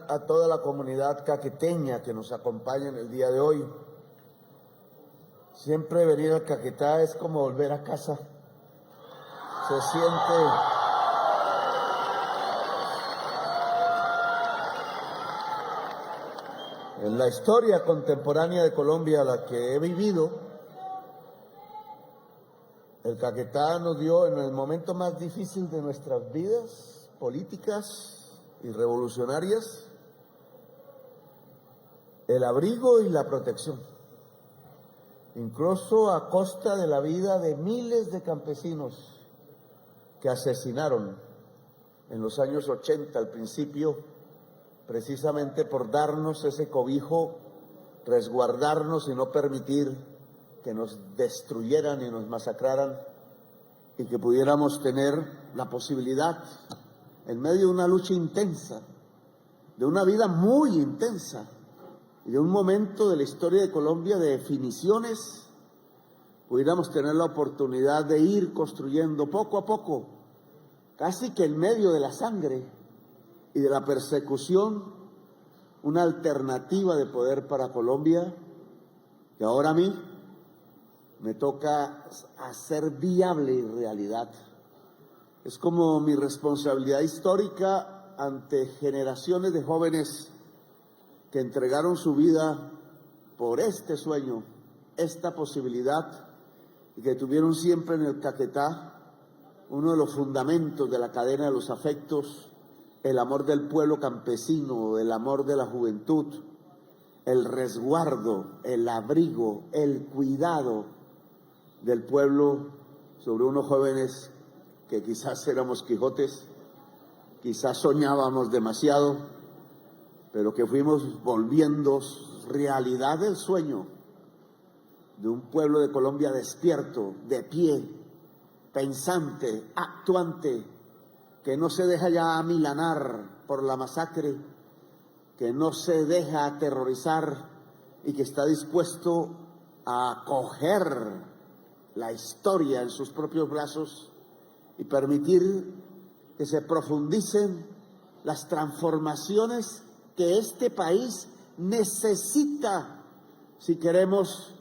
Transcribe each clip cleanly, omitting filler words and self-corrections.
a toda la comunidad caqueteña que nos acompaña en el día de hoy. Siempre venir a Caquetá es como volver a casa. Se siente en la historia contemporánea de Colombia, la que he vivido, el Caquetá nos dio en el momento más difícil de nuestras vidas políticas y revolucionarias el abrigo y la protección, incluso a costa de la vida de miles de campesinos que asesinaron en los años 80 al principio, precisamente por darnos ese cobijo, resguardarnos y no permitir que nos destruyeran y nos masacraran, y que pudiéramos tener la posibilidad, en medio de una lucha intensa, de una vida muy intensa, y de un momento de la historia de Colombia de definiciones, pudiéramos tener la oportunidad de ir construyendo poco a poco, casi que en medio de la sangre y de la persecución, una alternativa de poder para Colombia, que ahora a mí me toca hacer viable y realidad. Es como mi responsabilidad histórica ante generaciones de jóvenes que entregaron su vida por este sueño, esta posibilidad, y que tuvieron siempre en el Caquetá uno de los fundamentos de la cadena de los afectos, el amor del pueblo campesino, el amor de la juventud, el resguardo, el abrigo, el cuidado del pueblo sobre unos jóvenes que quizás éramos Quijotes, quizás soñábamos demasiado, pero que fuimos volviendo realidad el sueño de un pueblo de Colombia despierto, de pie, pensante, actuante, que no se deja ya amilanar por la masacre, que no se deja aterrorizar y que está dispuesto a acoger la historia en sus propios brazos y permitir que se profundicen las transformaciones que este país necesita si queremos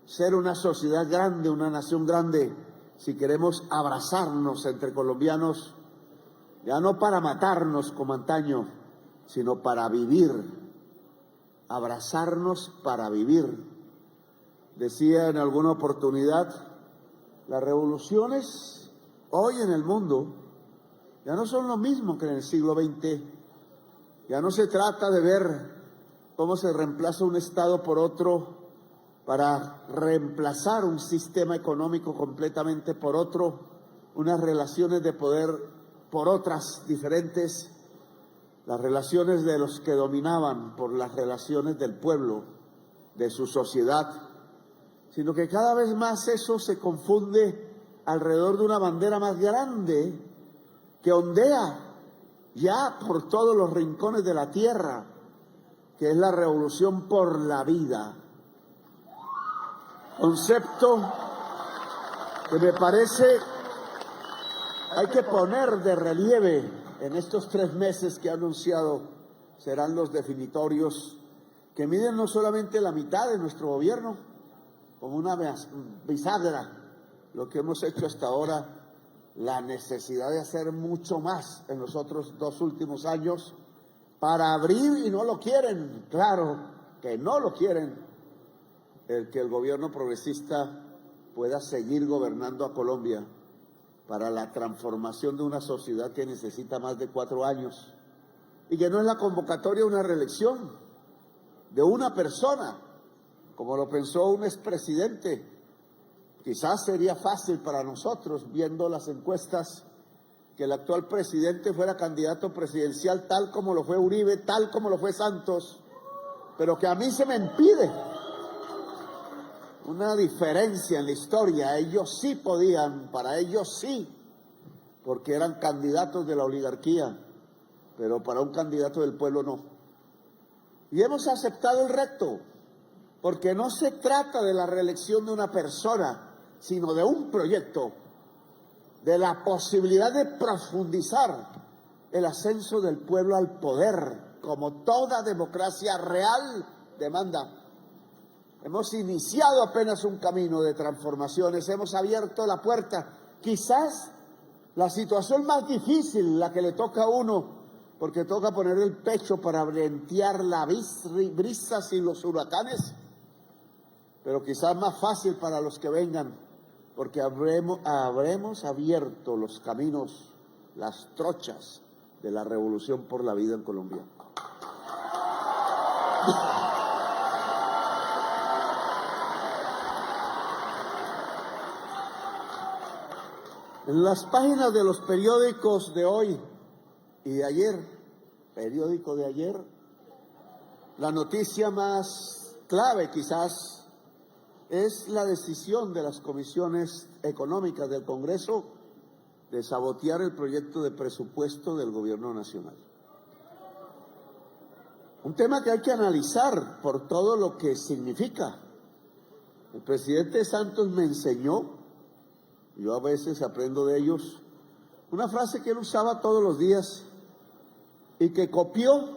ser una sociedad grande, una nación grande, si queremos abrazarnos entre colombianos, ya no para matarnos como antaño, sino para vivir, abrazarnos para vivir. Decía en alguna oportunidad, las revoluciones hoy en el mundo ya no son lo mismo que en el siglo XX. Ya no se trata de ver cómo se reemplaza un Estado por otro para reemplazar un sistema económico completamente por otro, unas relaciones de poder por otras diferentes, las relaciones de los que dominaban por las relaciones del pueblo, de su sociedad, sino que cada vez más eso se confunde alrededor de una bandera más grande que ondea ya por todos los rincones de la tierra, que es la revolución por la vida. Concepto que me parece hay que poner de relieve en estos 3 meses que ha anunciado serán los definitorios, que miden no solamente la mitad de nuestro gobierno, como una bisagra, lo que hemos hecho hasta ahora, la necesidad de hacer mucho más en los otros 2 últimos años para abrir, y no lo quieren, claro que no lo quieren, el que el gobierno progresista pueda seguir gobernando a Colombia para la transformación de una sociedad que necesita más de 4 años y que no es la convocatoria de una reelección de una persona, como lo pensó un expresidente. Quizás sería fácil para nosotros, viendo las encuestas, que el actual presidente fuera candidato presidencial tal como lo fue Uribe, tal como lo fue Santos, pero que a mí se me impide. Una diferencia en la historia, ellos sí podían, para ellos sí, porque eran candidatos de la oligarquía, pero para un candidato del pueblo no. Y hemos aceptado el reto, porque no se trata de la reelección de una persona, sino de un proyecto, de la posibilidad de profundizar el ascenso del pueblo al poder como toda democracia real demanda. Hemos iniciado apenas un camino de transformaciones, hemos abierto la puerta. Quizás la situación más difícil, la que le toca a uno, porque toca poner el pecho para ventear la brisas y los huracanes, pero quizás más fácil para los que vengan, porque habremos abierto los caminos, las trochas de la revolución por la vida en Colombia. En las páginas de los periódicos de hoy y de ayer, periódico de ayer, la noticia más clave quizás es la decisión de las comisiones económicas del Congreso de sabotear el proyecto de presupuesto del Gobierno Nacional. Un tema que hay que analizar por todo lo que significa. El presidente Santos me enseñó, yo a veces aprendo de ellos, una frase que él usaba todos los días y que copió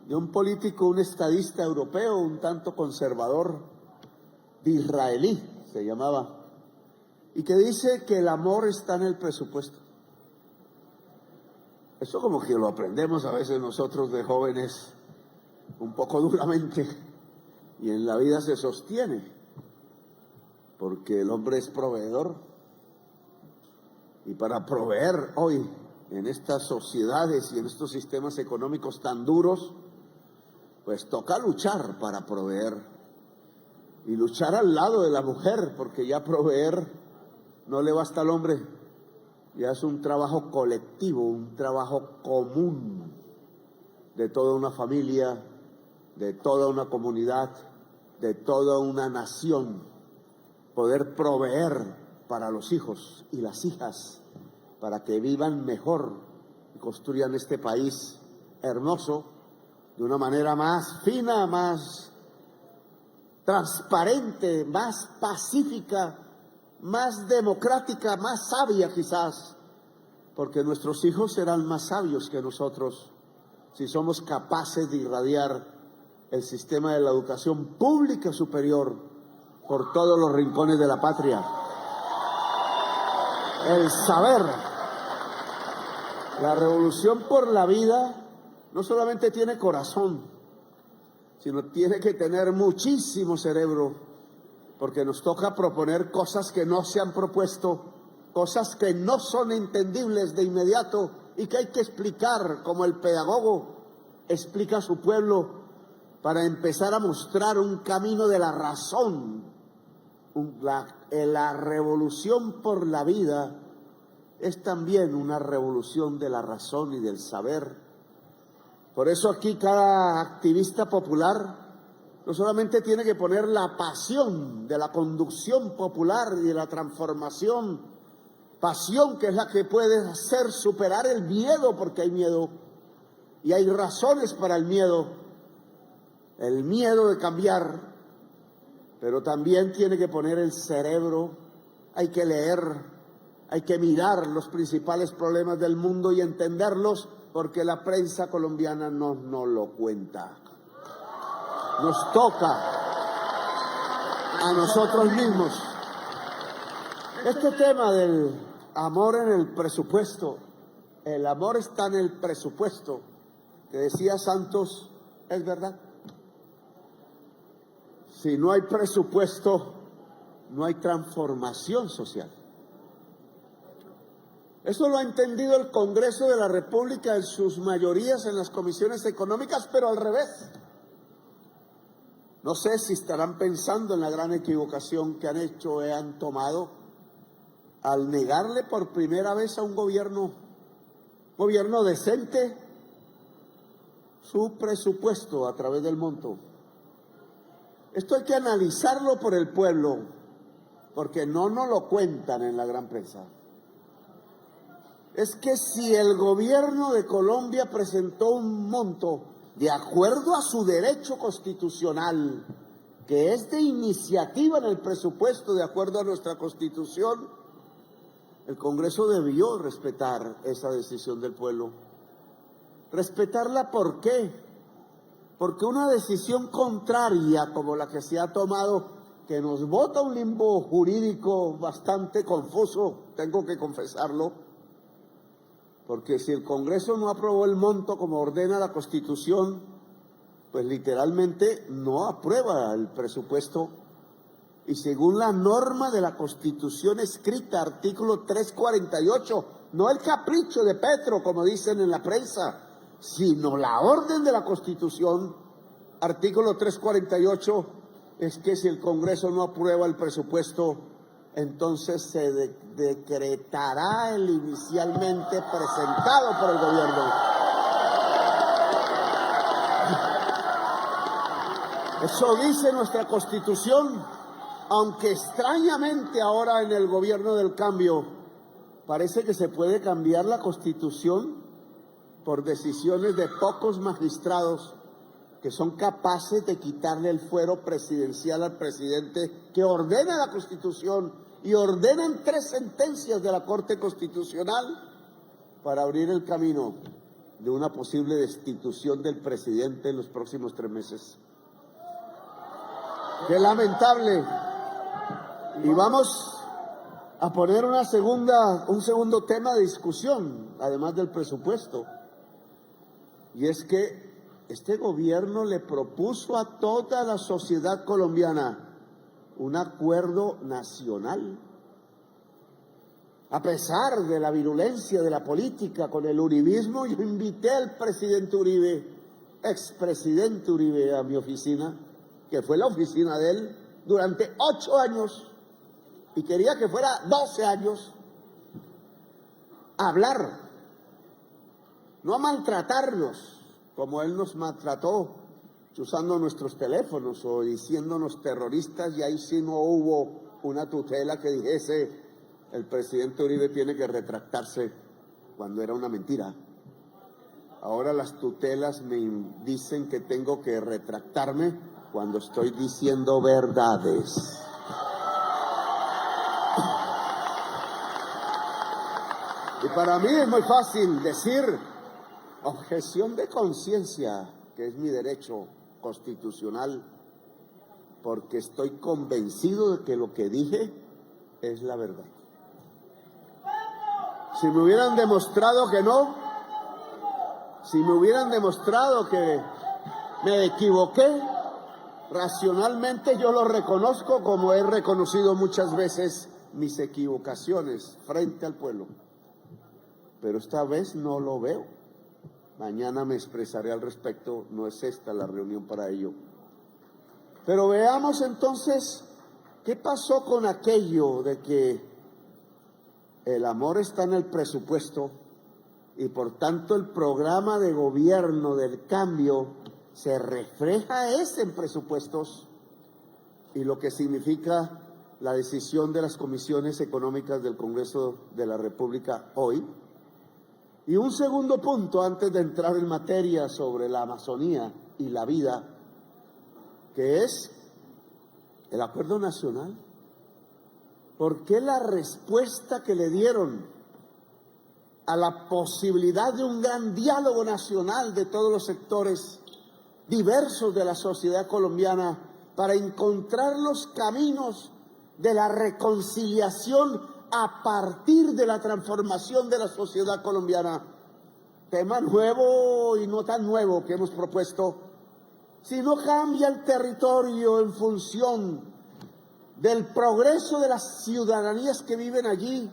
de un político, un estadista europeo, un tanto conservador, Disraeli se llamaba, y que dice que el amor está en el presupuesto. Eso como que lo aprendemos a veces nosotros de jóvenes un poco duramente, y en la vida se sostiene, porque el hombre es proveedor. Y para proveer hoy en estas sociedades y en estos sistemas económicos tan duros, pues toca luchar para proveer. Y luchar al lado de la mujer, porque ya proveer no le basta al hombre. Ya es un trabajo colectivo, un trabajo común de toda una familia, de toda una comunidad, de toda una nación. Poder proveer para los hijos y las hijas, para que vivan mejor y construyan este país hermoso de una manera más fina, más transparente, más pacífica, más democrática, más sabia quizás, porque nuestros hijos serán más sabios que nosotros si somos capaces de irradiar el sistema de la educación pública superior por todos los rincones de la patria. El saber, la revolución por la vida no solamente tiene corazón, sino tiene que tener muchísimo cerebro, porque nos toca proponer cosas que no se han propuesto, cosas que no son entendibles de inmediato y que hay que explicar, como el pedagogo explica a su pueblo, para empezar a mostrar un camino de la razón. La revolución por la vida es también una revolución de la razón y del saber. Por eso aquí cada activista popular no solamente tiene que poner la pasión de la conducción popular y de la transformación, pasión que es la que puede hacer superar el miedo, porque hay miedo y hay razones para el miedo de cambiar. Pero también tiene que poner el cerebro, hay que leer, hay que mirar los principales problemas del mundo y entenderlos, porque la prensa colombiana no nos lo cuenta. Nos toca a nosotros mismos. Este tema del amor en el presupuesto, el amor está en el presupuesto, que decía Santos, es verdad. Si no hay presupuesto, no hay transformación social. Eso lo ha entendido el Congreso de la República en sus mayorías en las comisiones económicas, pero al revés. No sé si estarán pensando en la gran equivocación que han hecho o han tomado al negarle por primera vez a un gobierno decente su presupuesto a través del monto. Esto hay que analizarlo por el pueblo, porque no nos lo cuentan en la gran prensa. Es que si el gobierno de Colombia presentó un monto de acuerdo a su derecho constitucional, que es de iniciativa en el presupuesto de acuerdo a nuestra Constitución, el Congreso debió respetar esa decisión del pueblo. Respetarla, ¿por qué? Porque una decisión contraria como la que se ha tomado, que nos bota a un limbo jurídico bastante confuso, tengo que confesarlo, porque si el Congreso no aprobó el monto como ordena la Constitución, pues literalmente no aprueba el presupuesto. Y según la norma de la Constitución escrita, artículo 348, no el capricho de Petro, como dicen en la prensa, sino la orden de la Constitución, artículo 348, es que si el Congreso no aprueba el presupuesto, entonces se decretará el inicialmente presentado por el gobierno. Eso dice nuestra Constitución, aunque extrañamente ahora en el gobierno del cambio parece que se puede cambiar la Constitución por decisiones de pocos magistrados que son capaces de quitarle el fuero presidencial al presidente, que ordena la Constitución y ordenan 3 sentencias de la Corte Constitucional para abrir el camino de una posible destitución del presidente en los próximos 3 meses. ¡Qué lamentable! Y vamos a poner un segundo tema de discusión, además del presupuesto. Y es que este gobierno le propuso a toda la sociedad colombiana un acuerdo nacional. A pesar de la virulencia de la política con el uribismo, yo invité al presidente Uribe, expresidente Uribe, a mi oficina, que fue la oficina de él durante 8 años, y quería que fuera 12 años, a hablar, no a maltratarnos, como él nos maltrató, usando nuestros teléfonos o diciéndonos terroristas, y ahí sí no hubo una tutela que dijese el presidente Uribe tiene que retractarse, cuando era una mentira. Ahora las tutelas me dicen que tengo que retractarme cuando estoy diciendo verdades. Y para mí es muy fácil decir objeción de conciencia, que es mi derecho constitucional, porque estoy convencido de que lo que dije es la verdad. Si me hubieran demostrado que no, si me hubieran demostrado que me equivoqué, racionalmente yo lo reconozco, como he reconocido muchas veces mis equivocaciones frente al pueblo. Pero esta vez no lo veo. Mañana me expresaré al respecto, no es esta la reunión para ello. Pero veamos entonces qué pasó con aquello de que el amor está en el presupuesto y por tanto el programa de gobierno del cambio se refleja en presupuestos, y lo que significa la decisión de las comisiones económicas del Congreso de la República hoy. Y un segundo punto, antes de entrar en materia sobre la Amazonía y la vida, que es el acuerdo nacional. ¿Por qué la respuesta que le dieron a la posibilidad de un gran diálogo nacional de todos los sectores diversos de la sociedad colombiana para encontrar los caminos de la reconciliación a partir de la transformación de la sociedad colombiana? Tema nuevo y no tan nuevo que hemos propuesto. Si no cambia el territorio en función del progreso de las ciudadanías que viven allí,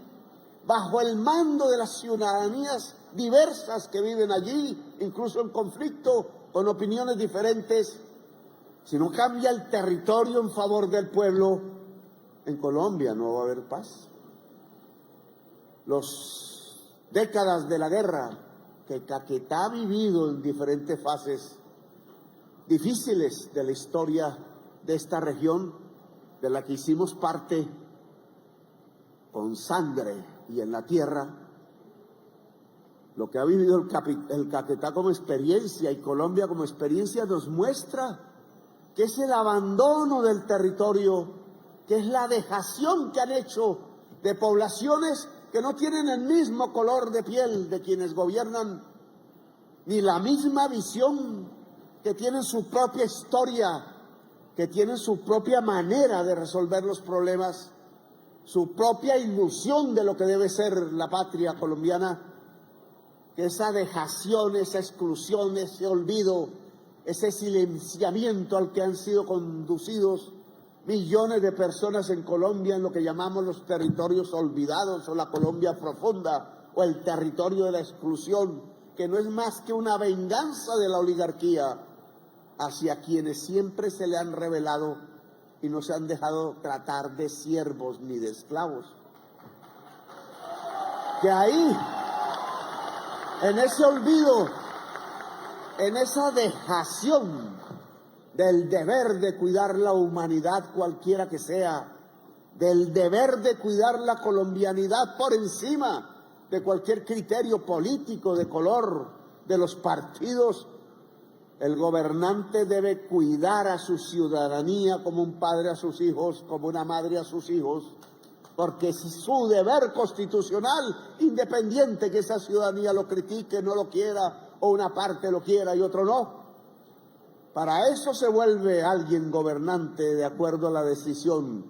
bajo el mando de las ciudadanías diversas que viven allí, incluso en conflicto, con opiniones diferentes, si no cambia el territorio en favor del pueblo, en Colombia no va a haber paz. Las décadas de la guerra que Caquetá ha vivido en diferentes fases difíciles de la historia de esta región, de la que hicimos parte con sangre y en la tierra, lo que ha vivido el Caquetá como experiencia y Colombia como experiencia nos muestra que es el abandono del territorio, que es la dejación que han hecho de poblaciones que no tienen el mismo color de piel de quienes gobiernan, ni la misma visión, que tienen su propia historia, que tienen su propia manera de resolver los problemas, su propia ilusión de lo que debe ser la patria colombiana, que esa dejación, esa exclusión, ese olvido, ese silenciamiento al que han sido conducidos millones de personas en Colombia, en lo que llamamos los territorios olvidados o la Colombia profunda o el territorio de la exclusión, que no es más que una venganza de la oligarquía hacia quienes siempre se le han revelado y no se han dejado tratar de siervos ni de esclavos. Que ahí, en ese olvido, en esa dejación del deber de cuidar la humanidad cualquiera que sea, del deber de cuidar la colombianidad por encima de cualquier criterio político, de color, de los partidos, el gobernante debe cuidar a su ciudadanía como un padre a sus hijos, como una madre a sus hijos, porque es su deber constitucional, independiente que esa ciudadanía lo critique, no lo quiera, o una parte lo quiera y otro no. Para eso se vuelve alguien gobernante de acuerdo a la decisión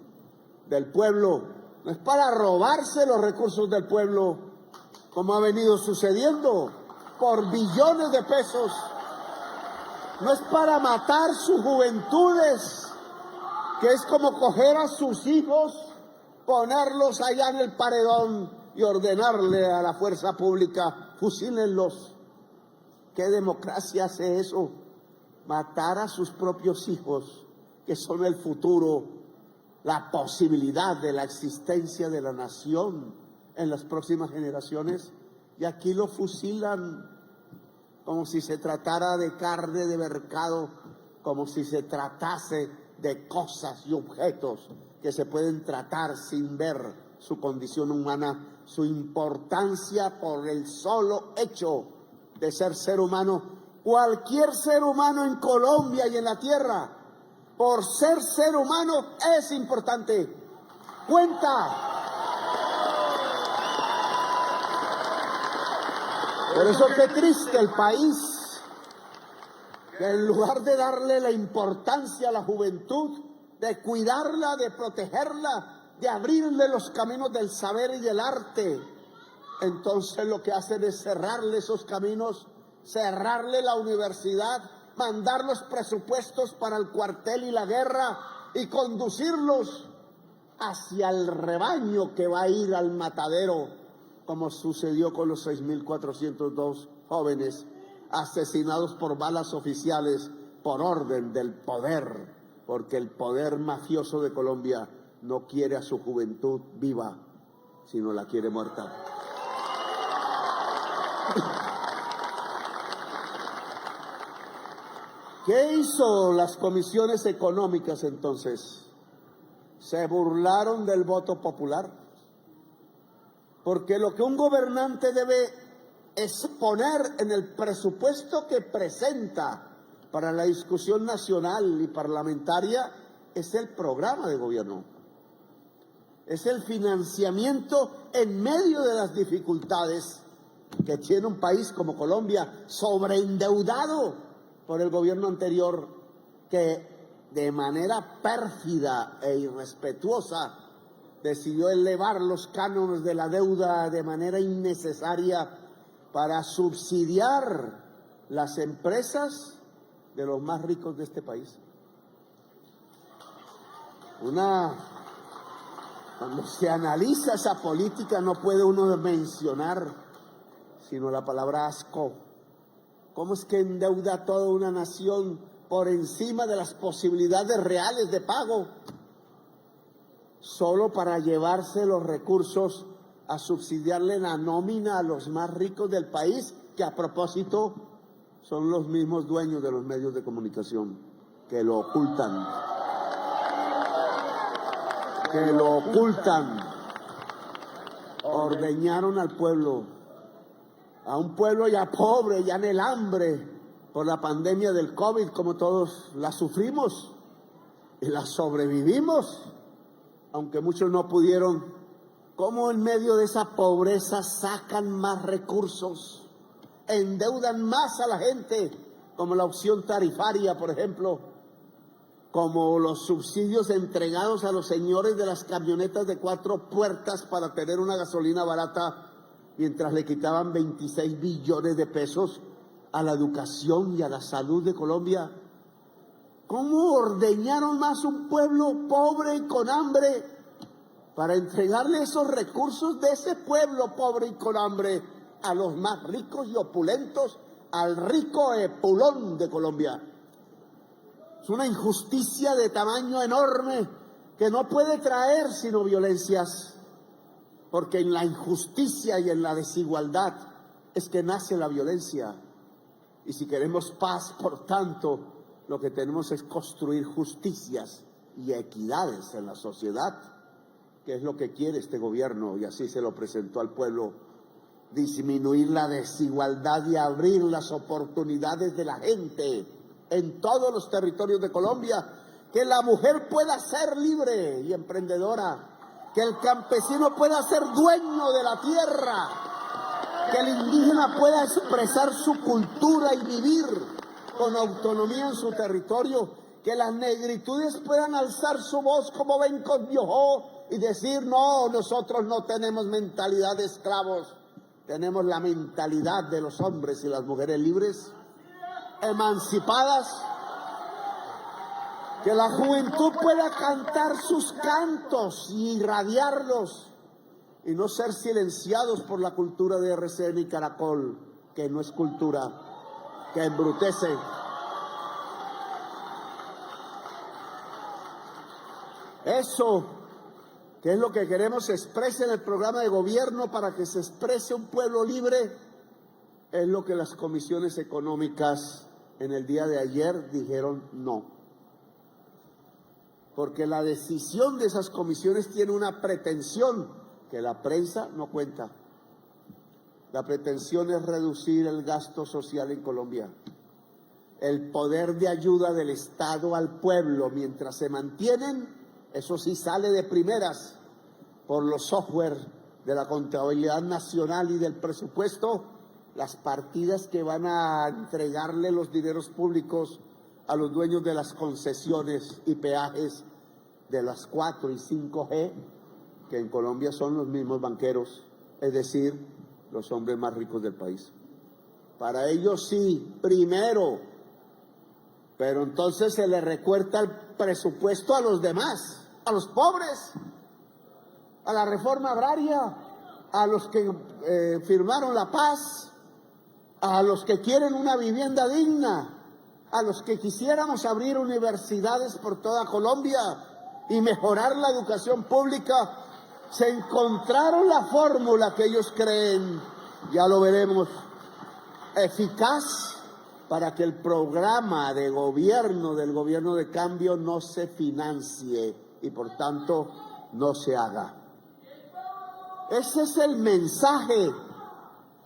del pueblo. No es para robarse los recursos del pueblo, como ha venido sucediendo, por billones de pesos. No es para matar sus juventudes, que es como coger a sus hijos, ponerlos allá en el paredón y ordenarle a la fuerza pública, fusílenlos. ¿Qué democracia hace eso? Matar a sus propios hijos, que son el futuro, la posibilidad de la existencia de la nación en las próximas generaciones, y aquí lo fusilan como si se tratara de carne de mercado, como si se tratase de cosas y objetos que se pueden tratar sin ver su condición humana, su importancia por el solo hecho de ser humano. Cualquier ser humano en Colombia y en la tierra, por ser humano, es importante. Cuenta. Por eso qué triste el país, que en lugar de darle la importancia a la juventud, de cuidarla, de protegerla, de abrirle los caminos del saber y del arte, entonces lo que hacen es cerrarle esos caminos, cerrarle la universidad, mandar los presupuestos para el cuartel y la guerra y conducirlos hacia el rebaño que va a ir al matadero, como sucedió con los 6.402 jóvenes asesinados por balas oficiales por orden del poder, porque el poder mafioso de Colombia no quiere a su juventud viva, sino la quiere muerta. ¿Qué hizo las comisiones económicas entonces? Se burlaron del voto popular. Porque lo que un gobernante debe exponer en el presupuesto que presenta para la discusión nacional y parlamentaria es el programa de gobierno. Es el financiamiento en medio de las dificultades que tiene un país como Colombia, sobreendeudado por el gobierno anterior, que de manera pérfida e irrespetuosa decidió elevar los cánones de la deuda de manera innecesaria para subsidiar las empresas de los más ricos de este país. Cuando se analiza esa política no puede uno mencionar sino la palabra asco. ¿Cómo es que endeuda a toda una nación por encima de las posibilidades reales de pago, solo para llevarse los recursos a subsidiarle la nómina a los más ricos del país, que a propósito son los mismos dueños de los medios de comunicación, que lo ocultan? Ordeñaron al pueblo, a un pueblo ya pobre, ya en el hambre, por la pandemia del COVID, como todos la sufrimos y la sobrevivimos, aunque muchos no pudieron. ¿Cómo en medio de esa pobreza sacan más recursos? endeudan más a la gente, como la opción tarifaria, por ejemplo, como los subsidios entregados a los señores de las camionetas de 4 puertas para tener una gasolina barata, mientras le quitaban 26 billones de pesos a la educación y a la salud de Colombia. ¿Cómo ordeñaron más un pueblo pobre y con hambre para entregarle esos recursos de ese pueblo pobre y con hambre a los más ricos y opulentos, al rico epulón de Colombia? Es una injusticia de tamaño enorme que no puede traer sino violencias, porque en la injusticia y en la desigualdad es que nace la violencia. Y si queremos paz, por tanto, lo que tenemos es construir justicias y equidades en la sociedad, que es lo que quiere este gobierno, y así se lo presentó al pueblo: disminuir la desigualdad y abrir las oportunidades de la gente en todos los territorios de Colombia, que la mujer pueda ser libre y emprendedora, que el campesino pueda ser dueño de la tierra, que el indígena pueda expresar su cultura y vivir con autonomía en su territorio, que las negritudes puedan alzar su voz como Bencos Biojó y decir: no, nosotros no tenemos mentalidad de esclavos, tenemos la mentalidad de los hombres y las mujeres libres, emancipadas, que la juventud pueda cantar sus cantos y irradiarlos y no ser silenciados por la cultura de RCN y Caracol, que no es cultura, que embrutece. Eso, que es lo que queremos se exprese en el programa de gobierno para que se exprese un pueblo libre, es lo que las comisiones económicas en el día de ayer dijeron no. Porque la decisión de esas comisiones tiene una pretensión que la prensa no cuenta. La pretensión es reducir el gasto social en Colombia. El poder de ayuda del Estado al pueblo, mientras se mantienen, eso sí sale de primeras por los software de la contabilidad nacional y del presupuesto, las partidas que van a entregarle los dineros públicos a los dueños de las concesiones y peajes de las 4 y 5G, que en Colombia son los mismos banqueros, es decir, los hombres más ricos del país. Para ellos sí, primero, pero entonces se le recorta el presupuesto a los demás, a los pobres, a la reforma agraria, a los que firmaron la paz, a los que quieren una vivienda digna, a los que quisiéramos abrir universidades por toda Colombia y mejorar la educación pública. Se encontraron la fórmula que ellos creen, ya lo veremos, eficaz para que el programa de gobierno del gobierno de cambio no se financie y por tanto no se haga. Ese es el mensaje.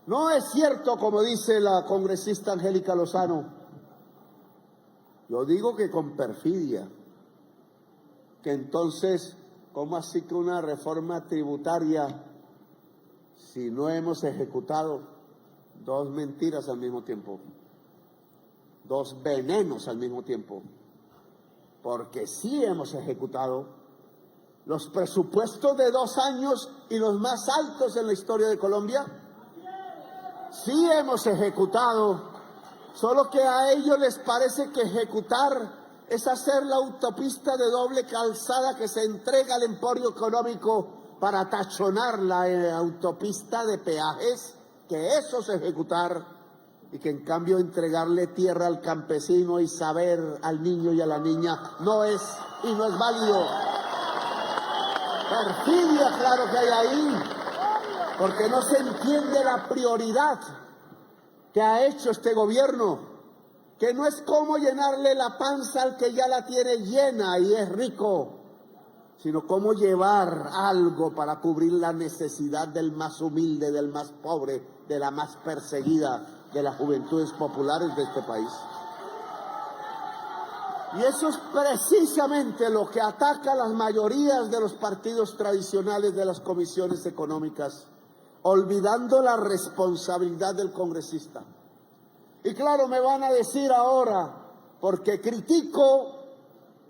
No es cierto, como dice la congresista Angélica Lozano. Yo digo que con perfidia, que entonces, ¿cómo así que una reforma tributaria si no hemos ejecutado? Dos mentiras al mismo tiempo, dos venenos al mismo tiempo, porque sí hemos ejecutado los presupuestos de 2 años y los más altos en la historia de Colombia. Sí hemos ejecutado, solo que a ellos les parece que ejecutar es hacer la autopista de doble calzada que se entrega al emporio económico para tachonar la autopista de peajes, que eso es ejecutar, y que en cambio entregarle tierra al campesino y saber al niño y a la niña no es y no es válido. Perfidia, claro que hay ahí, porque no se entiende la prioridad que ha hecho este gobierno, que no es cómo llenarle la panza al que ya la tiene llena y es rico, sino cómo llevar algo para cubrir la necesidad del más humilde, del más pobre, de la más perseguida, de las juventudes populares de este país. Y eso es precisamente lo que ataca a las mayorías de los partidos tradicionales de las comisiones económicas, olvidando la responsabilidad del congresista. Y claro, me van a decir ahora, porque critico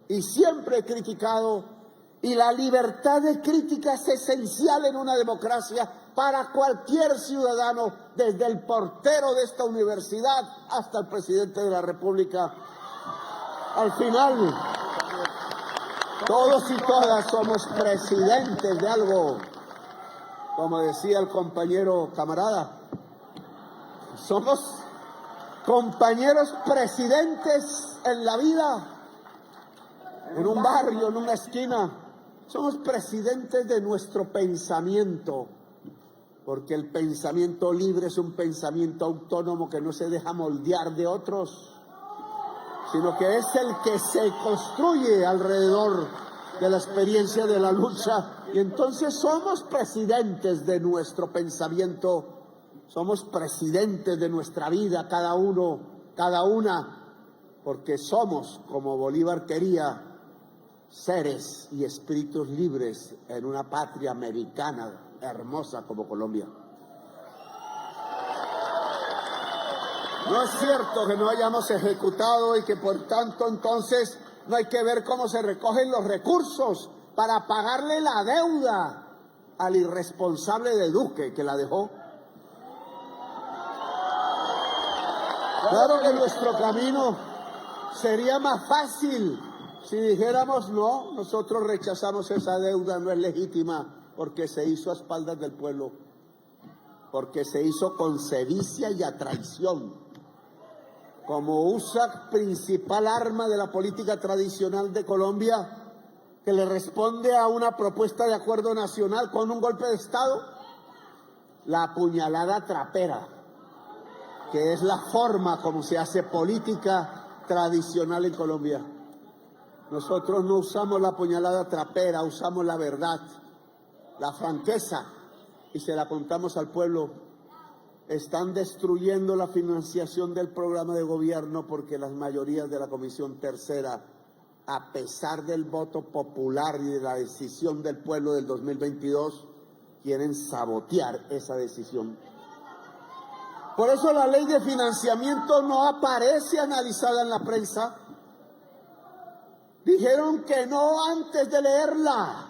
y siempre he criticado, y la libertad de crítica es esencial en una democracia para cualquier ciudadano, desde el portero de esta universidad hasta el presidente de la República. Al final, todos y todas somos presidentes de algo, como decía el compañero camarada, somos compañeros presidentes en la vida, en un barrio, en una esquina. Somos presidentes de nuestro pensamiento, porque el pensamiento libre es un pensamiento autónomo que no se deja moldear de otros, sino que es el que se construye alrededor de la experiencia de la lucha. Y entonces somos presidentes de nuestro pensamiento, somos presidentes de nuestra vida, cada uno, cada una, porque somos, como Bolívar quería, seres y espíritus libres en una patria americana hermosa como Colombia. No es cierto que no hayamos ejecutado y que por tanto entonces no hay que ver cómo se recogen los recursos para pagarle la deuda al irresponsable de Duque que la dejó. Claro que nuestro camino sería más fácil si dijéramos no, nosotros rechazamos esa deuda, no es legítima, porque se hizo a espaldas del pueblo, porque se hizo con sevicia y a traición, como usa principal arma de la política tradicional de Colombia, que le responde a una propuesta de acuerdo nacional con un golpe de Estado, la puñalada trapera, que es la forma como se hace política tradicional en Colombia. Nosotros no usamos la puñalada trapera, usamos la verdad, la franqueza, y se la contamos al pueblo. Están destruyendo la financiación del programa de gobierno porque las mayorías de la Comisión Tercera, a pesar del voto popular y de la decisión del pueblo del 2022, quieren sabotear esa decisión. Por eso la ley de financiamiento no aparece analizada en la prensa. Dijeron que no antes de leerla,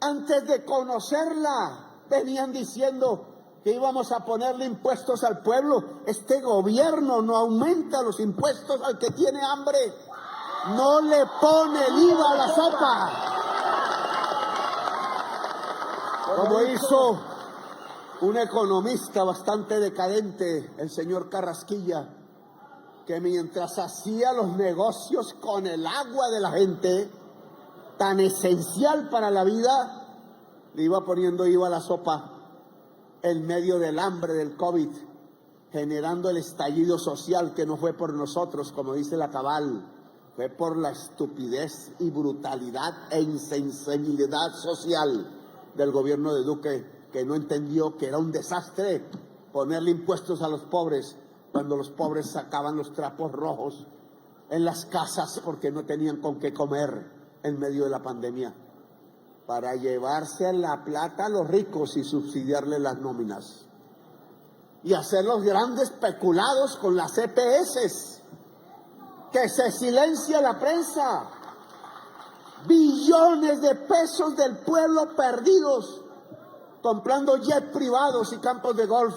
antes de conocerla, venían diciendo que íbamos a ponerle impuestos al pueblo. Este gobierno no aumenta los impuestos al que tiene hambre, no le pone el IVA a la sopa, como hizo un economista bastante decadente, el señor Carrasquilla, que mientras hacía los negocios con el agua de la gente, tan esencial para la vida, le iba poniendo IVA a la sopa en medio del hambre del COVID, generando el estallido social que no fue por nosotros, como dice la Cabal, fue por la estupidez y brutalidad e insensibilidad social del gobierno de Duque, que no entendió que era un desastre ponerle impuestos a los pobres cuando los pobres sacaban los trapos rojos en las casas porque no tenían con qué comer en medio de la pandemia, para llevarse la plata a los ricos y subsidiarle las nóminas y hacer los grandes peculados con las EPS, que se silencia la prensa, billones de pesos del pueblo perdidos, comprando jets privados y campos de golf,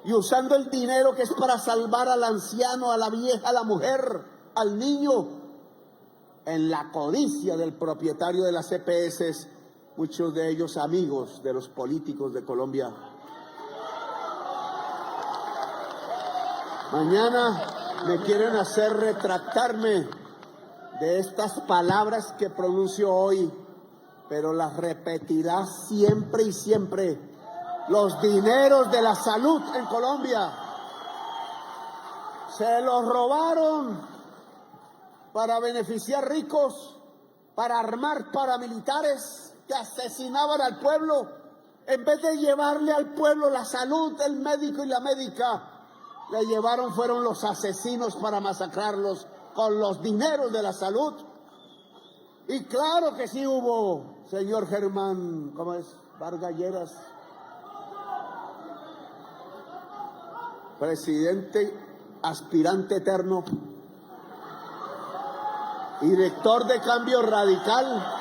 y usando el dinero que es para salvar al anciano, a la vieja, a la mujer, al niño, en la codicia del propietario de las EPS, muchos de ellos amigos de los políticos de Colombia. Mañana me quieren hacer retractarme de estas palabras que pronuncio hoy, pero las repetirá siempre y siempre. Los dineros de la salud en Colombia se los robaron para beneficiar ricos, para armar paramilitares que asesinaban al pueblo. En vez de llevarle al pueblo la salud, el médico y la médica, le llevaron, fueron los asesinos para masacrarlos con los dineros de la salud. Y claro que sí hubo, señor Germán, ¿cómo es? Vargas Lleras, presidente aspirante eterno, director de Cambio Radical.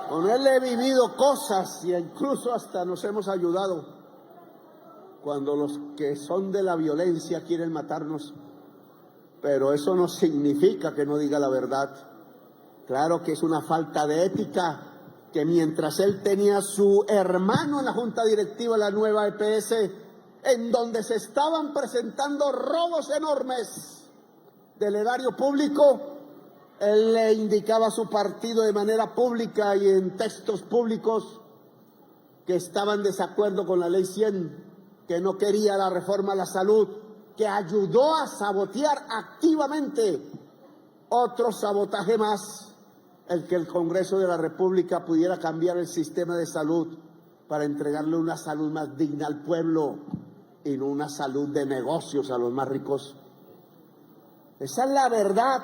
Con él he vivido cosas y incluso hasta nos hemos ayudado cuando los que son de la violencia quieren matarnos. Pero eso no significa que no diga la verdad. Claro que es una falta de ética que mientras él tenía a su hermano en la junta directiva de la nueva EPS, en donde se estaban presentando robos enormes del erario público, él le indicaba a su partido de manera pública y en textos públicos que estaba en desacuerdo con la Ley 100, que no quería la reforma a la salud, que ayudó a sabotear activamente otro sabotaje más, el que el Congreso de la República pudiera cambiar el sistema de salud para entregarle una salud más digna al pueblo y no una salud de negocios a los más ricos. Esa es la verdad.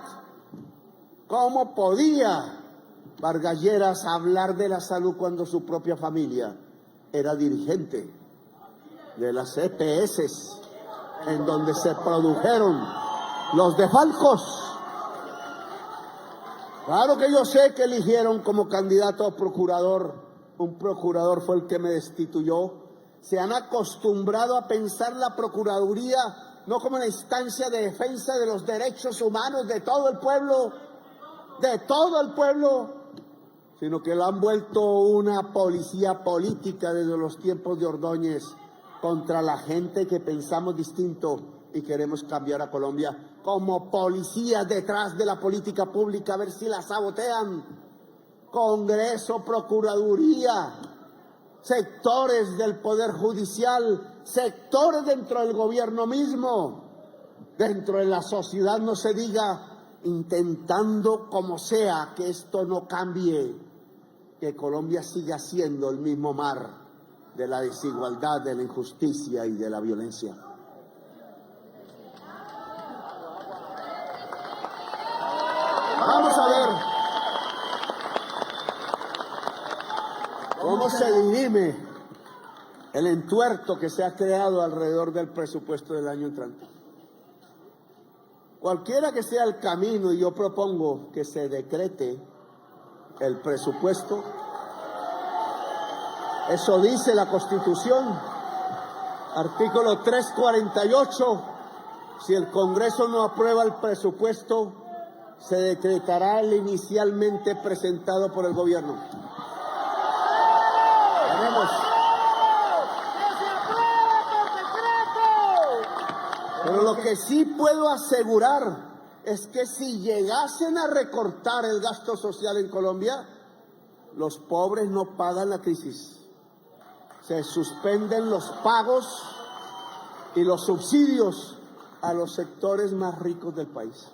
¿Cómo podía Vargas Lleras hablar de la salud cuando su propia familia era dirigente de las EPS, en donde se produjeron los desfalcos? Claro que yo sé que eligieron como candidato a procurador, un procurador fue el que me destituyó. Se han acostumbrado a pensar la Procuraduría no como una instancia de defensa de los derechos humanos de todo el pueblo, sino que lo han vuelto una policía política desde los tiempos de Ordóñez contra la gente que pensamos distinto y queremos cambiar a Colombia, como policías detrás de la política pública a ver si la sabotean. Congreso, Procuraduría, sectores del Poder Judicial, sectores dentro del gobierno mismo, dentro de la sociedad no se diga, intentando como sea que esto no cambie, que Colombia siga siendo el mismo mar de la desigualdad, de la injusticia y de la violencia. Vamos a ver cómo se dirime el entuerto que se ha creado alrededor del presupuesto del año entrante. Cualquiera que sea el camino, y yo propongo que se decrete el presupuesto, eso dice la Constitución, artículo 348, si el Congreso no aprueba el presupuesto, se decretará el inicialmente presentado por el gobierno. Veremos. Pero lo que sí puedo asegurar es que si llegasen a recortar el gasto social en Colombia, los pobres no pagan la crisis. Se suspenden los pagos y los subsidios a los sectores más ricos del país.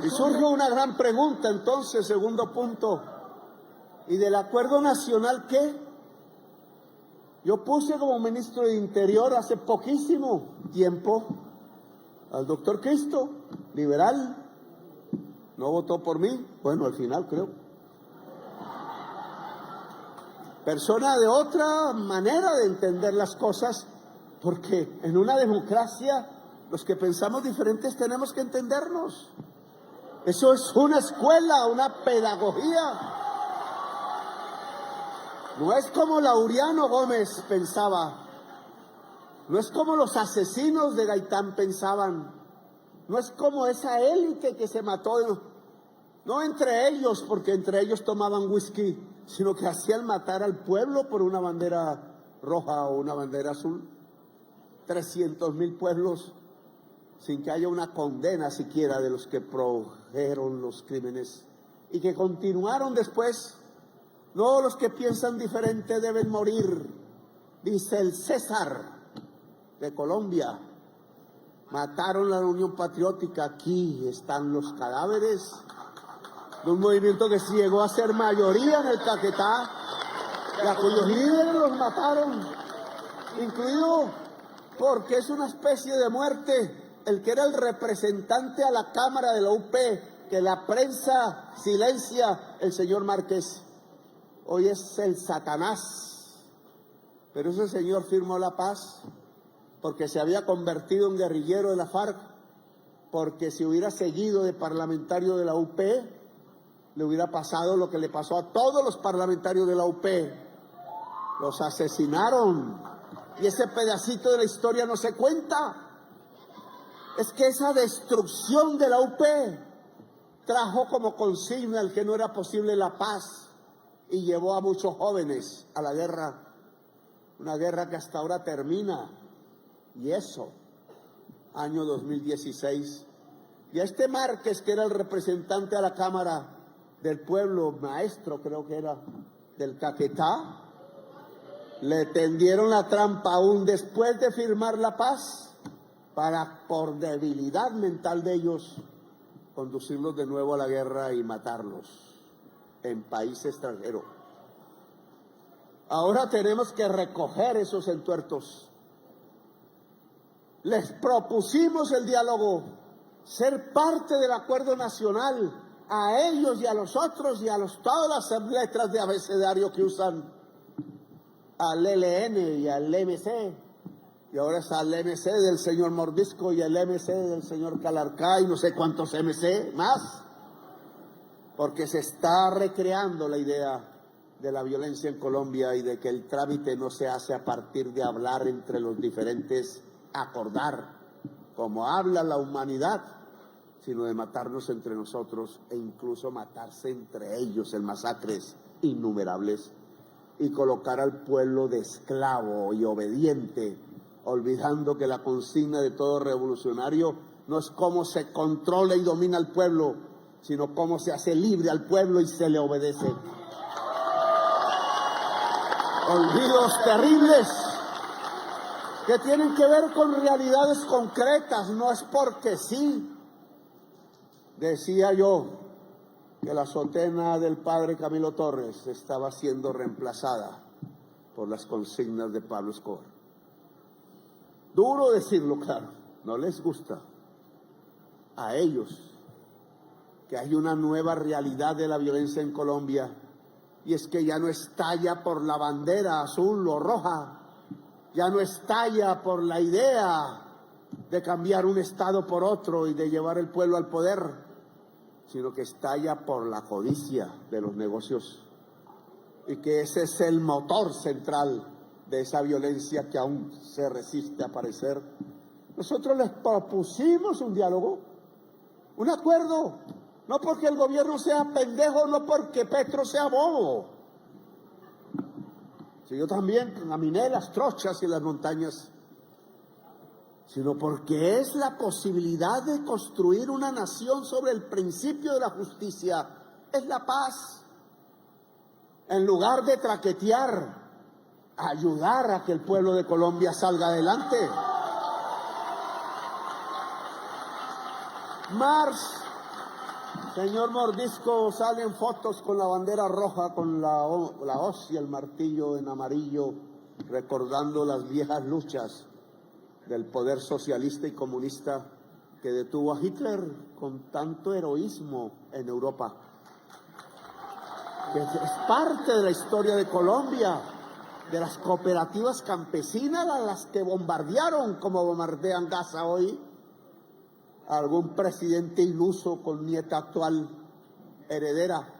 Y surge una gran pregunta entonces, segundo punto. ¿Y del acuerdo nacional qué? Yo puse como ministro de Interior hace poquísimo tiempo al doctor Cristo, liberal. No votó por mí, bueno, al final creo. Persona de otra manera de entender las cosas, porque en una democracia los que pensamos diferentes tenemos que entendernos. Eso es una escuela, una pedagogía. No es como Laureano Gómez pensaba, no es como los asesinos de Gaitán pensaban, no es como esa élite que se mató, no entre ellos, porque entre ellos tomaban whisky, sino que hacían matar al pueblo por una bandera roja o una bandera azul. 300,000 pueblos sin que haya una condena siquiera de los que produjeron los crímenes y que continuaron después. No, los que piensan diferente deben morir, dice el César de Colombia. Mataron la Unión Patriótica, aquí están los cadáveres de un movimiento que llegó a ser mayoría en el Caquetá, y a cuyos líderes los mataron, incluido porque es una especie de muerte el que era el representante a la Cámara de la UP, que la prensa silencia, el señor Márquez. Hoy es el Satanás, pero ese señor firmó la paz porque se había convertido en guerrillero de la FARC, porque si hubiera seguido de parlamentario de la UP, le hubiera pasado lo que le pasó a todos los parlamentarios de la UP. Los asesinaron. Y ese pedacito de la historia no se cuenta. Es que esa destrucción de la UP trajo como consigna el que no era posible la paz y llevó a muchos jóvenes a la guerra. Una guerra que hasta ahora termina. Y eso, año 2016. Y a este Márquez, que era el representante a la Cámara del Pueblo, maestro creo que era, del Caquetá, le tendieron la trampa aún después de firmar la paz para, por debilidad mental de ellos, conducirlos de nuevo a la guerra y matarlos en país extranjero. Ahora tenemos que recoger esos entuertos. Les propusimos el diálogo, ser parte del acuerdo nacional, a ellos y a los otros y a todas las letras de abecedario que usan, al ELN y al MC, y ahora es al MC del señor Mordisco y al MC del señor Calarcá y no sé cuántos MC más, porque se está recreando la idea de la violencia en Colombia y de que el trámite no se hace a partir de hablar entre los diferentes, acordar, como habla la humanidad, sino de matarnos entre nosotros e incluso matarse entre ellos en masacres innumerables y colocar al pueblo de esclavo y obediente, olvidando que la consigna de todo revolucionario no es cómo se controla y domina al pueblo, sino cómo se hace libre al pueblo y se le obedece. Olvidos terribles que tienen que ver con realidades concretas, no es porque sí. Decía yo que la sotena del padre Camilo Torres estaba siendo reemplazada por las consignas de Pablo Escobar. Duro decirlo, claro, no les gusta a ellos que hay una nueva realidad de la violencia en Colombia, y es que ya no estalla por la bandera azul o roja, ya no estalla por la idea de cambiar un estado por otro y de llevar el pueblo al poder, sino que estalla por la codicia de los negocios, y que ese es el motor central de esa violencia que aún se resiste a aparecer. Nosotros les propusimos un diálogo, un acuerdo, no porque el gobierno sea pendejo, no porque Petro sea bobo. Si yo también caminé las trochas y las montañas, sino porque es la posibilidad de construir una nación sobre el principio de la justicia, es la paz. En lugar de traquetear, ayudar a que el pueblo de Colombia salga adelante. Mars, señor Mordisco, salen fotos con la bandera roja, con la hoz y el martillo en amarillo, recordando las viejas luchas del poder socialista y comunista que detuvo a Hitler con tanto heroísmo en Europa, que es parte de la historia de Colombia, de las cooperativas campesinas a las que bombardearon como bombardean Gaza hoy, algún presidente iluso con nieta actual heredera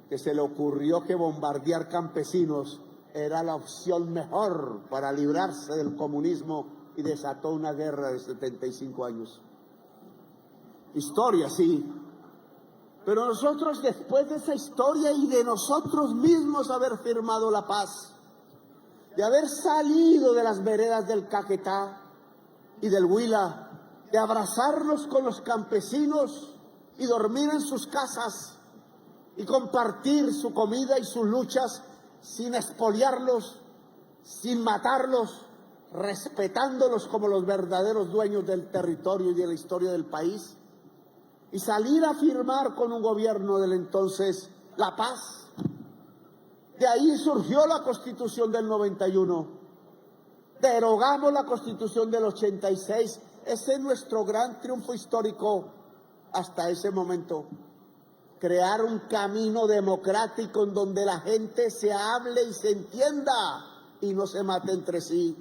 que se le ocurrió que bombardear campesinos era la opción mejor para librarse del comunismo y desató una guerra de 75 años. Historia, sí. Pero nosotros, después de esa historia y de nosotros mismos haber firmado la paz, de haber salido de las veredas del Caquetá y del Huila, de abrazarnos con los campesinos y dormir en sus casas y compartir su comida y sus luchas sin expoliarlos, sin matarlos, respetándolos como los verdaderos dueños del territorio y de la historia del país, y salir a firmar con un gobierno del entonces la paz. De ahí surgió la Constitución del 91. Derogamos la Constitución del 86. Ese es nuestro gran triunfo histórico hasta ese momento. Crear un camino democrático en donde la gente se hable y se entienda y no se mate entre sí.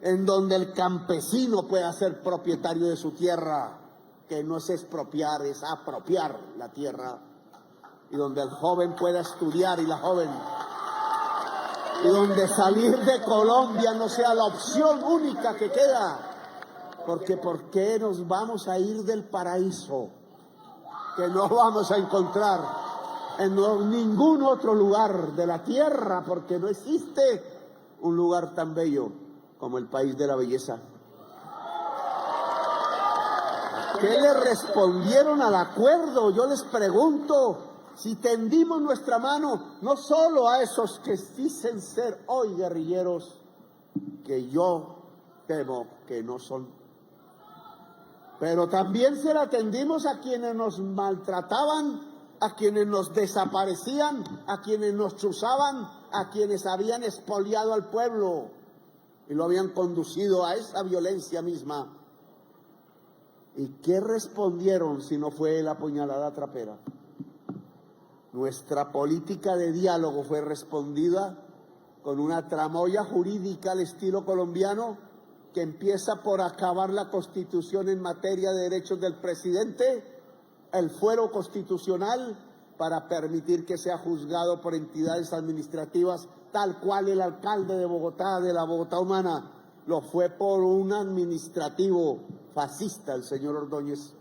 En donde el campesino pueda ser propietario de su tierra, que no es expropiar, es apropiar la tierra. Y donde el joven pueda estudiar y la joven. Y donde salir de Colombia no sea la opción única que queda. Porque ¿por qué nos vamos a ir del paraíso que no vamos a encontrar en ningún otro lugar de la tierra? Porque no existe un lugar tan bello como el país de la belleza. ¿Qué le respondieron al acuerdo? Yo les pregunto. Si tendimos nuestra mano, no solo a esos que dicen ser hoy guerrilleros, que yo temo que no son, pero también se la tendimos a quienes nos maltrataban, a quienes nos desaparecían, a quienes nos chuzaban, a quienes habían expoliado al pueblo y lo habían conducido a esa violencia misma. ¿Y qué respondieron si no fue la puñalada trapera? Nuestra política de diálogo fue respondida con una tramoya jurídica al estilo colombiano que empieza por acabar la Constitución en materia de derechos del presidente, el fuero constitucional, para permitir que sea juzgado por entidades administrativas, tal cual el alcalde de Bogotá, de la Bogotá humana, lo fue por un administrativo fascista, el señor Ordóñez.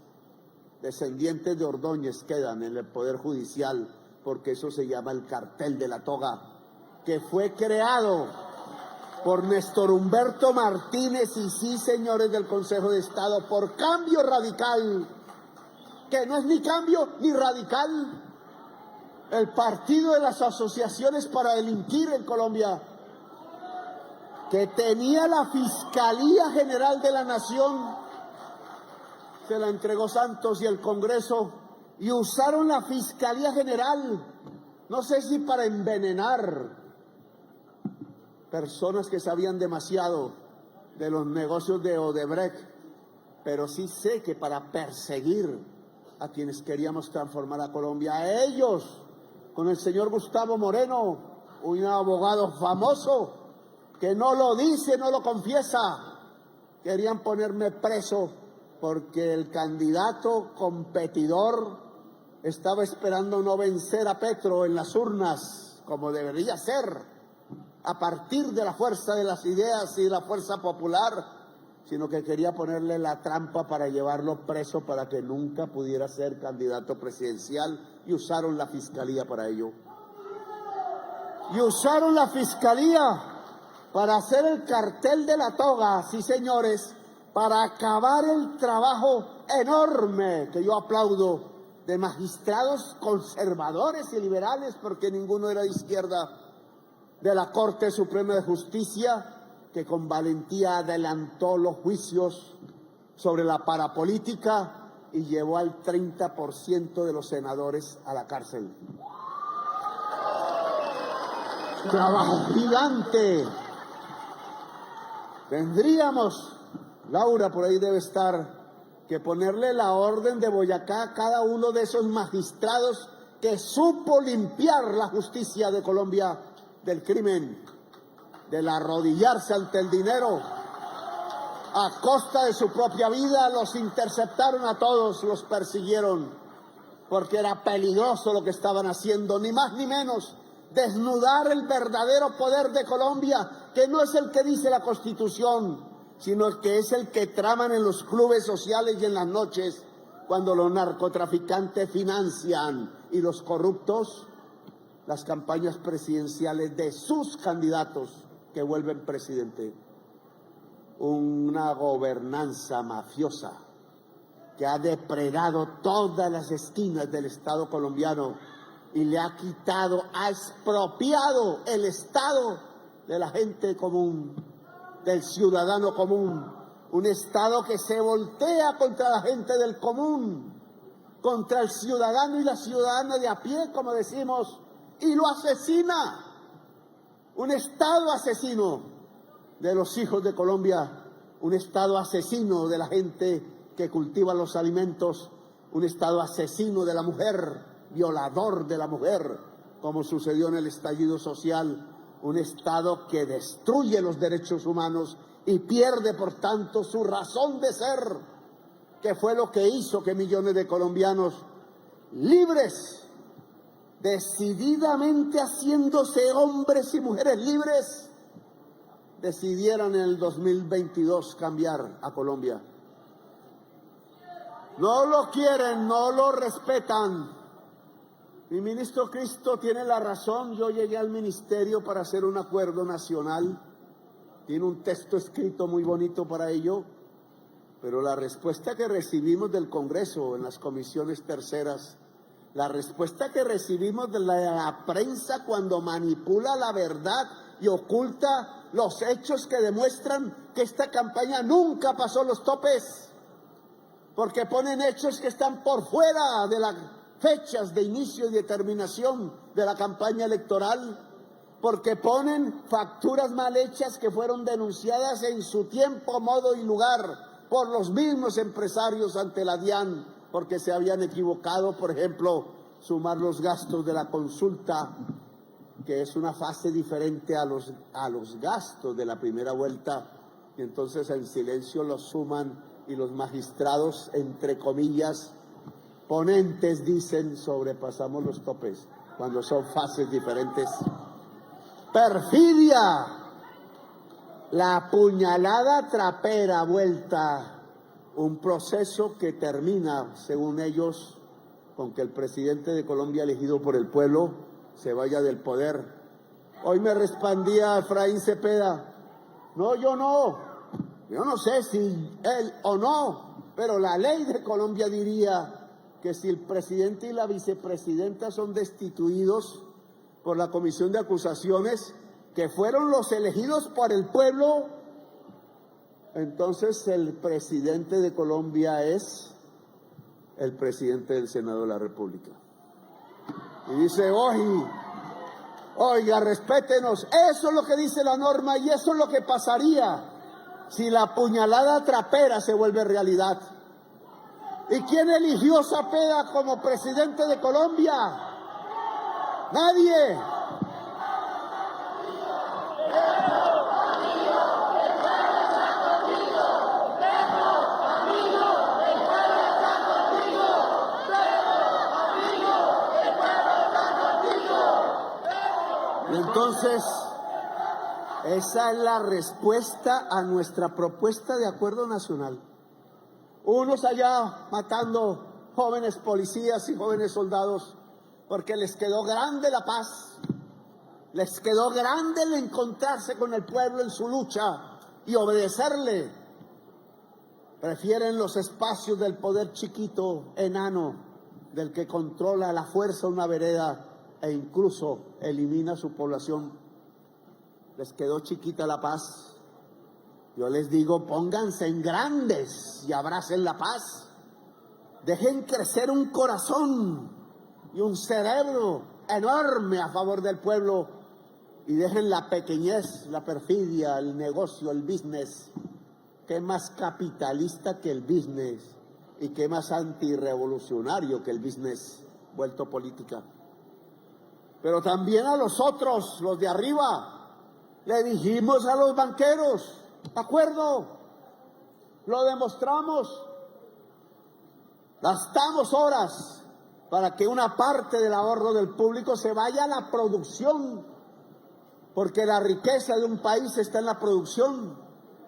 Descendientes de Ordóñez quedan en el Poder Judicial, porque eso se llama el cartel de la toga, que fue creado por Néstor Humberto Martínez y sí, señores del Consejo de Estado, por Cambio Radical, que no es ni cambio ni radical, el partido de las asociaciones para delinquir en Colombia, que tenía la Fiscalía General de la Nación, se la entregó Santos y el Congreso, y usaron la Fiscalía General, no sé si para envenenar personas que sabían demasiado de los negocios de Odebrecht, pero sí sé que para perseguir a quienes queríamos transformar a Colombia, a ellos, con el señor Gustavo Moreno, un abogado famoso, que no lo dice, no lo confiesa, querían ponerme preso porque el candidato competidor estaba esperando no vencer a Petro en las urnas, como debería ser, a partir de la fuerza de las ideas y la fuerza popular, sino que quería ponerle la trampa para llevarlo preso para que nunca pudiera ser candidato presidencial, y usaron la Fiscalía para ello. Y usaron la Fiscalía para hacer el cartel de la toga, sí señores, para acabar el trabajo enorme, que yo aplaudo, de magistrados conservadores y liberales, porque ninguno era de izquierda, de la Corte Suprema de Justicia, que con valentía adelantó los juicios sobre la parapolítica y llevó al 30% de los senadores a la cárcel. Trabajo gigante. Tendríamos, Laura por ahí debe estar, que ponerle la orden de Boyacá a cada uno de esos magistrados que supo limpiar la justicia de Colombia del crimen, del arrodillarse ante el dinero, a costa de su propia vida. Los interceptaron a todos, los persiguieron, porque era peligroso lo que estaban haciendo, ni más ni menos, desnudar el verdadero poder de Colombia, que no es el que dice la Constitución, sino el que es el que traman en los clubes sociales y en las noches, cuando los narcotraficantes financian y los corruptos las campañas presidenciales de sus candidatos que vuelven presidente. Una gobernanza mafiosa que ha depredado todas las esquinas del Estado colombiano y le ha quitado, ha expropiado el Estado de la gente común, del ciudadano común, un Estado que se voltea contra la gente del común, contra el ciudadano y la ciudadana de a pie, como decimos, y lo asesina. Un Estado asesino de los hijos de Colombia, un Estado asesino de la gente que cultiva los alimentos, un Estado asesino de la mujer, violador de la mujer, como sucedió en el estallido social, un Estado que destruye los derechos humanos y pierde, por tanto, su razón de ser, que fue lo que hizo que millones de colombianos libres, decididamente haciéndose hombres y mujeres libres, decidieran en el 2022 cambiar a Colombia. No lo quieren, no lo respetan. Mi ministro Cristo tiene la razón. Yo llegué al ministerio para hacer un acuerdo nacional. Tiene un texto escrito muy bonito para ello. Pero la respuesta que recibimos del Congreso en las comisiones terceras, la respuesta que recibimos de la prensa cuando manipula la verdad y oculta los hechos que demuestran que esta campaña nunca pasó los topes, porque ponen hechos que están por fuera de las fechas de inicio y de terminación de la campaña electoral, porque ponen facturas mal hechas que fueron denunciadas en su tiempo, modo y lugar por los mismos empresarios ante la DIAN, porque se habían equivocado, por ejemplo, sumar los gastos de la consulta, que es una fase diferente a los gastos de la primera vuelta, y entonces en silencio los suman y los magistrados, entre comillas, ponentes, dicen sobrepasamos los topes, cuando son fases diferentes. Perfidia, la puñalada trapera vuelta, un proceso que termina, según ellos, con que el presidente de Colombia elegido por el pueblo se vaya del poder. Hoy me respondía Efraín Cepeda, no, yo no sé si él o no, pero la ley de Colombia diría que si el presidente y la vicepresidenta son destituidos por la comisión de acusaciones, que fueron los elegidos por el pueblo, entonces el presidente de Colombia es el presidente del Senado de la República. Y dice, oiga, respétenos. Eso es lo que dice la norma y eso es lo que pasaría si la puñalada trapera se vuelve realidad. ¿Y quién eligió a Cepeda como presidente de Colombia? Nadie. Entonces, esa es la respuesta a nuestra propuesta de acuerdo nacional. Unos allá matando jóvenes policías y jóvenes soldados porque les quedó grande la paz, les quedó grande el encontrarse con el pueblo en su lucha y obedecerle. Prefieren los espacios del poder chiquito, enano, del que controla la fuerza una vereda e incluso elimina su población. Les quedó chiquita la paz. Yo les digo, pónganse en grandes y abracen la paz. Dejen crecer un corazón y un cerebro enorme a favor del pueblo y dejen la pequeñez, la perfidia, el negocio, el business. ¿Qué más capitalista que el business? ¿Y qué más antirrevolucionario que el business vuelto política? Pero también a los otros, los de arriba, le dijimos a los banqueros, ¿de acuerdo? Lo demostramos. Gastamos horas para que una parte del ahorro del público se vaya a la producción, porque la riqueza de un país está en la producción,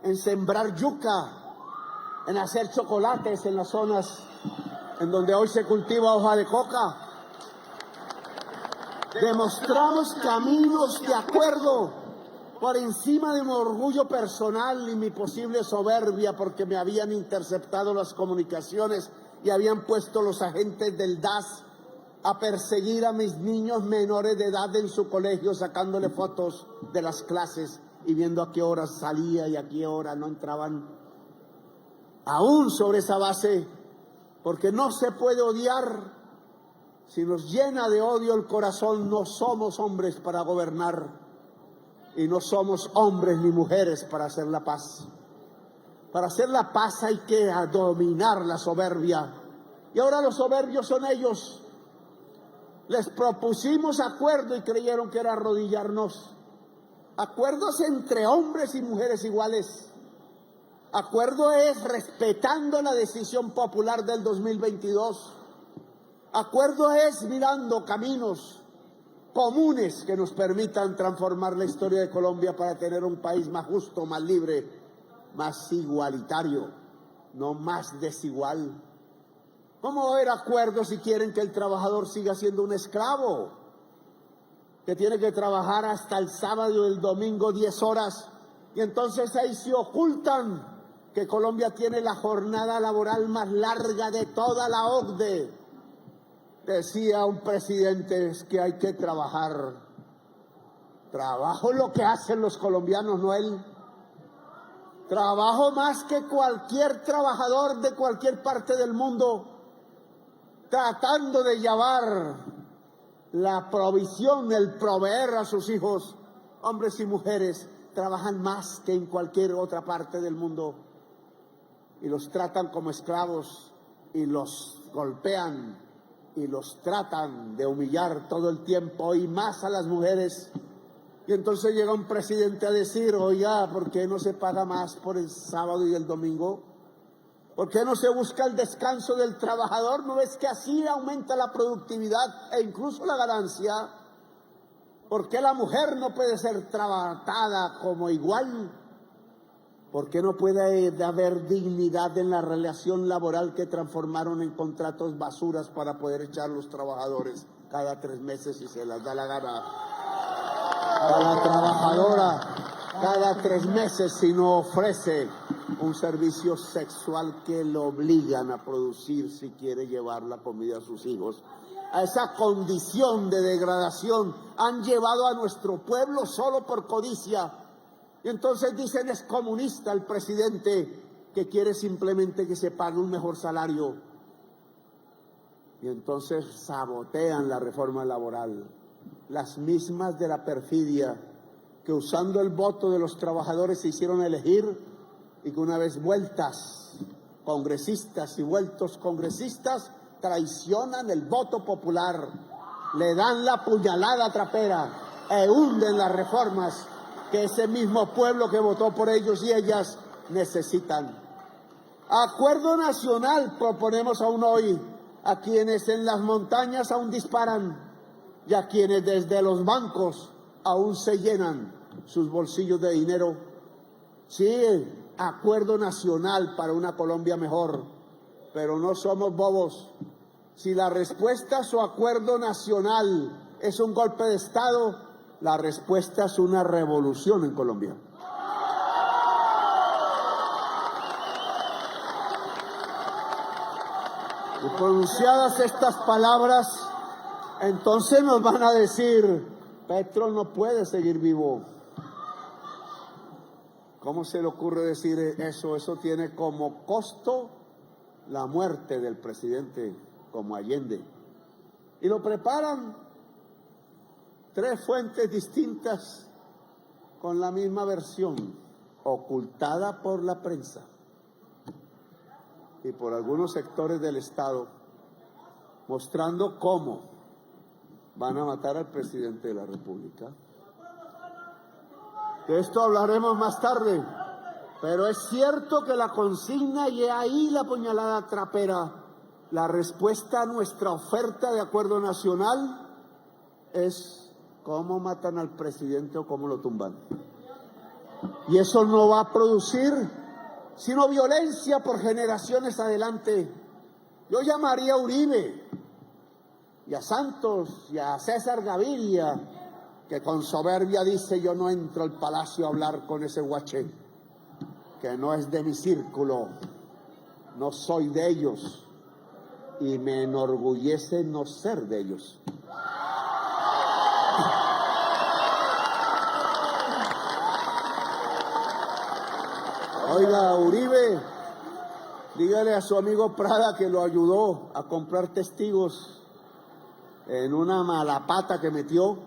en sembrar yuca, en hacer chocolates en las zonas en donde hoy se cultiva hoja de coca. Demostramos caminos de acuerdo por encima de mi orgullo personal y mi posible soberbia, porque me habían interceptado las comunicaciones y habían puesto los agentes del DAS a perseguir a mis niños menores de edad en su colegio, sacándole fotos de las clases y viendo a qué hora salía y a qué hora no entraban. Aún sobre esa base, porque no se puede odiar si nos llena de odio el corazón, no somos hombres para gobernar y no somos hombres ni mujeres para hacer la paz. Para hacer la paz hay que dominar la soberbia. Y ahora los soberbios son ellos. Les propusimos acuerdo y creyeron que era arrodillarnos. Acuerdos entre hombres y mujeres iguales. Acuerdo es respetando la decisión popular del 2022. Acuerdo es mirando caminos comunes que nos permitan transformar la historia de Colombia para tener un país más justo, más libre, más igualitario, no más desigual. ¿Cómo va a haber acuerdos si quieren que el trabajador siga siendo un esclavo? Que tiene que trabajar hasta el sábado y el domingo 10 horas. Y entonces ahí se ocultan que Colombia tiene la jornada laboral más larga de toda la OCDE. Decía un presidente, es que hay que trabajar. Trabajo lo que hacen los colombianos, no él. Trabajo más que cualquier trabajador de cualquier parte del mundo, tratando de llevar la provisión, el proveer a sus hijos. Hombres y mujeres trabajan más que en cualquier otra parte del mundo y los tratan como esclavos y los golpean y los tratan de humillar todo el tiempo, y más a las mujeres. Y entonces llega un presidente a decir, oiga, ¿por qué no se paga más por el sábado y el domingo? ¿Por qué no se busca el descanso del trabajador? ¿No ves que así aumenta la productividad e incluso la ganancia? ¿Por qué la mujer no puede ser tratada como igual? ¿Por qué no puede haber dignidad en la relación laboral que transformaron en contratos basuras para poder echar a los trabajadores cada 3 meses si se les da la gana? A la trabajadora cada 3 meses si no ofrece un servicio sexual que lo obligan a producir si quiere llevar la comida a sus hijos. A esa condición de degradación han llevado a nuestro pueblo solo por codicia. Y entonces dicen, es comunista el presidente que quiere simplemente que se pague un mejor salario. Y entonces sabotean la reforma laboral. Las mismas de la perfidia que usando el voto de los trabajadores se hicieron elegir y que una vez vueltas congresistas y vueltos congresistas traicionan el voto popular, le dan la puñalada trapera e hunden las reformas que ese mismo pueblo que votó por ellos y ellas necesitan. Acuerdo nacional proponemos aún hoy a quienes en las montañas aún disparan y a quienes desde los bancos aún se llenan sus bolsillos de dinero. Sí, acuerdo nacional para una Colombia mejor, pero no somos bobos. Si la respuesta a su acuerdo nacional es un golpe de Estado, la respuesta es una revolución en Colombia. Y pronunciadas estas palabras, entonces nos van a decir, Petro no puede seguir vivo. ¿Cómo se le ocurre decir eso? Eso tiene como costo la muerte del presidente como Allende. Y lo preparan 3 fuentes distintas con la misma versión, ocultada por la prensa y por algunos sectores del Estado, mostrando cómo van a matar al presidente de la República. De esto hablaremos más tarde, pero es cierto que la consigna, y ahí la puñalada trapera, la respuesta a nuestra oferta de acuerdo nacional es cómo matan al presidente o cómo lo tumban. Y eso no va a producir sino violencia por generaciones adelante. Yo llamaría a Uribe y a Santos y a César Gaviria, que con soberbia dice, yo no entro al palacio a hablar con ese guache, que no es de mi círculo, no soy de ellos y me enorgullece no ser de ellos. Oiga, Uribe, dígale a su amigo Prada que lo ayudó a comprar testigos en una mala pata que metió,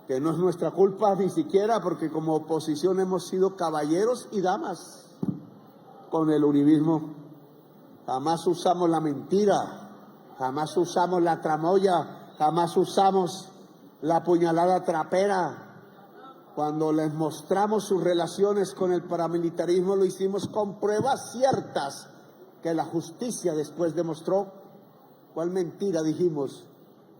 que no es nuestra culpa ni siquiera, porque como oposición hemos sido caballeros y damas con el uribismo. Jamás usamos la mentira, jamás usamos la tramoya, jamás usamos la puñalada trapera. Cuando les mostramos sus relaciones con el paramilitarismo, lo hicimos con pruebas ciertas que la justicia después demostró. ¿Cuál mentira dijimos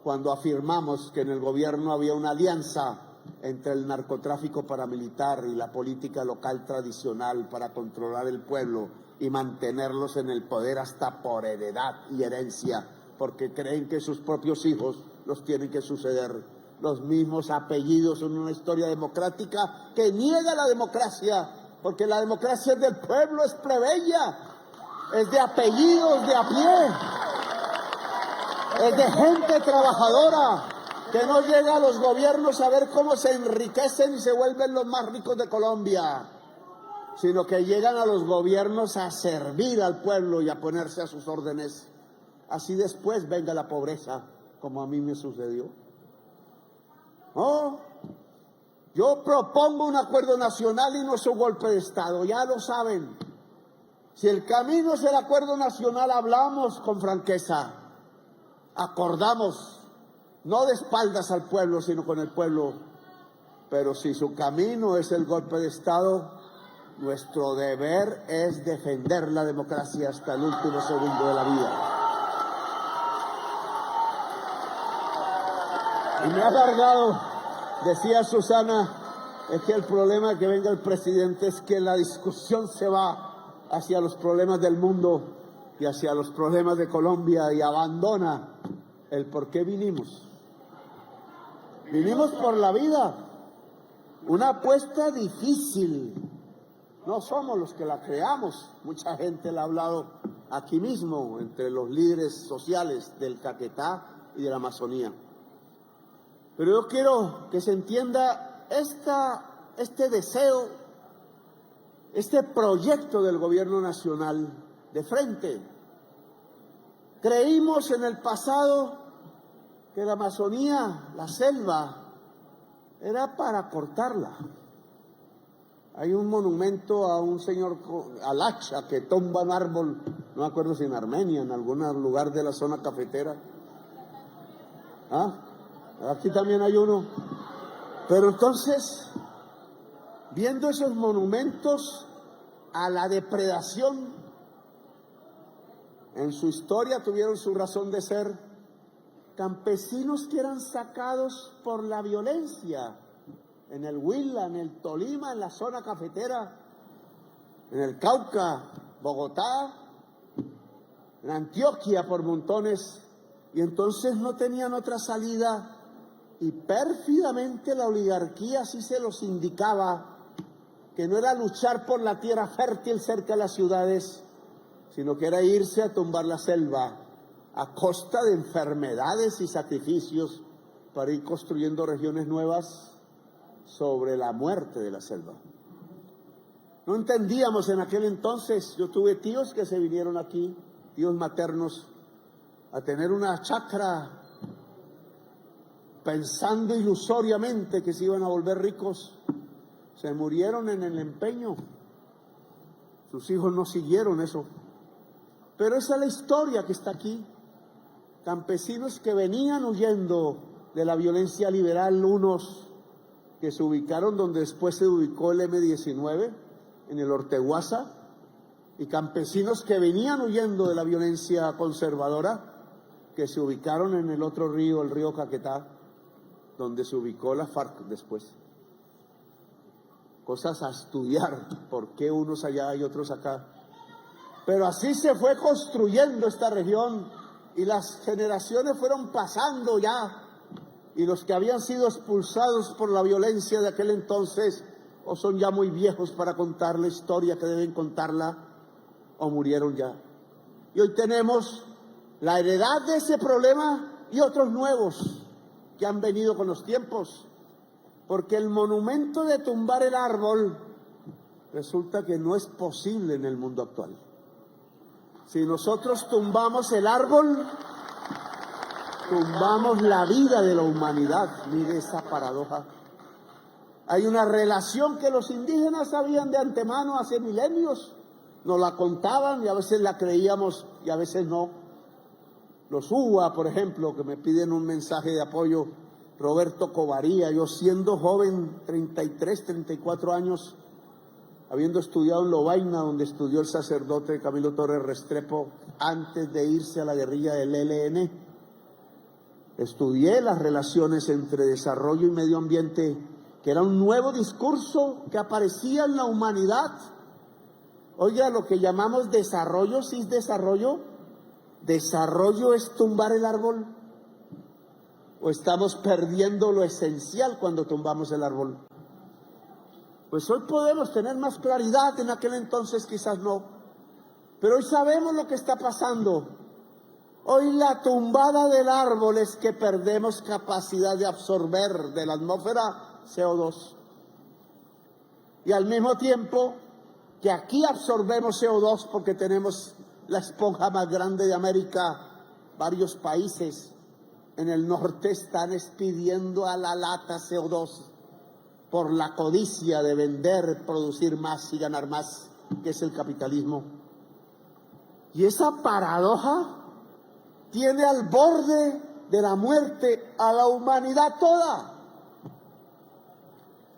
cuando afirmamos que en el gobierno había una alianza entre el narcotráfico paramilitar y la política local tradicional para controlar el pueblo y mantenerlos en el poder hasta por heredad y herencia, porque creen que sus propios hijos los tienen que suceder? Los mismos apellidos en una historia democrática que niega la democracia, porque la democracia es del pueblo, es plebeya, es de apellidos, de a pie, es de gente trabajadora que no llega a los gobiernos a ver cómo se enriquecen y se vuelven los más ricos de Colombia, sino que llegan a los gobiernos a servir al pueblo y a ponerse a sus órdenes. Así después venga la pobreza, como a mí me sucedió. No, yo propongo un acuerdo nacional y no es un golpe de Estado, ya lo saben. Si el camino es el acuerdo nacional, hablamos con franqueza, acordamos, no de espaldas al pueblo, sino con el pueblo. Pero si su camino es el golpe de Estado, nuestro deber es defender la democracia hasta el último segundo de la vida. Y me ha alargado, decía Susana, es que el problema de que venga el presidente es que la discusión se va hacia los problemas del mundo y hacia los problemas de Colombia y abandona el por qué vinimos. Vinimos por la vida, una apuesta difícil. No somos los que la creamos, mucha gente la ha hablado aquí mismo, entre los líderes sociales del Caquetá y de la Amazonía. Pero yo quiero que se entienda este deseo, este proyecto del gobierno nacional de frente. Creímos en el pasado que la Amazonía, la selva, era para cortarla. Hay un monumento a un señor, al hacha, que tumba un árbol, no me acuerdo si en Armenia, en algún lugar de la zona cafetera. ¿Ah? Aquí también hay uno. Pero entonces, viendo esos monumentos a la depredación, en su historia tuvieron su razón de ser, campesinos que eran sacados por la violencia, en el Huila, en el Tolima, en la zona cafetera, en el Cauca, Bogotá, en Antioquia por montones, y entonces no tenían otra salida. Y pérfidamente la oligarquía sí se los indicaba, que no era luchar por la tierra fértil cerca de las ciudades, sino que era irse a tumbar la selva a costa de enfermedades y sacrificios para ir construyendo regiones nuevas sobre la muerte de la selva. No entendíamos en aquel entonces. Yo tuve tíos que se vinieron aquí, tíos maternos, a tener una chacra, pensando ilusoriamente que se iban a volver ricos. Se murieron en el empeño. Sus hijos no siguieron eso. Pero esa es la historia que está aquí. Campesinos que venían huyendo de la violencia liberal, unos que se ubicaron donde después se ubicó el M-19, en el Orteguaza, y campesinos que venían huyendo de la violencia conservadora, que se ubicaron en el otro río, el río Caquetá, donde se ubicó la FARC después. Cosas a estudiar, por qué unos allá y otros acá. Pero así se fue construyendo esta región y las generaciones fueron pasando ya, y los que habían sido expulsados por la violencia de aquel entonces o son ya muy viejos para contar la historia que deben contarla, o murieron ya. Y hoy tenemos la heredad de ese problema y otros nuevos que han venido con los tiempos, porque el monumento de tumbar el árbol resulta que no es posible en el mundo actual. Si nosotros tumbamos el árbol, tumbamos la vida de la humanidad. Mire esa paradoja. Hay una relación que los indígenas sabían de antemano hace milenios. Nos la contaban y a veces la creíamos y a veces no. Los UA, por ejemplo, que me piden un mensaje de apoyo, Roberto Covaría, yo siendo joven, 33, 34 años, habiendo estudiado en Lovaina, donde estudió el sacerdote Camilo Torres Restrepo, antes de irse a la guerrilla del ELN, estudié las relaciones entre desarrollo y medio ambiente, que era un nuevo discurso que aparecía en la humanidad. Oiga, lo que llamamos desarrollo, ¿sí es desarrollo? ¿Desarrollo es tumbar el árbol? ¿O estamos perdiendo lo esencial cuando tumbamos el árbol? Pues hoy podemos tener más claridad, en aquel entonces quizás no. Pero hoy sabemos lo que está pasando. Hoy la tumbada del árbol es que perdemos capacidad de absorber de la atmósfera CO2. Y al mismo tiempo que aquí absorbemos CO2 porque tenemos la esponja más grande de América, varios países en el norte están expidiendo a la lata CO2 por la codicia de vender, producir más y ganar más, que es el capitalismo. Y esa paradoja tiene al borde de la muerte a la humanidad toda.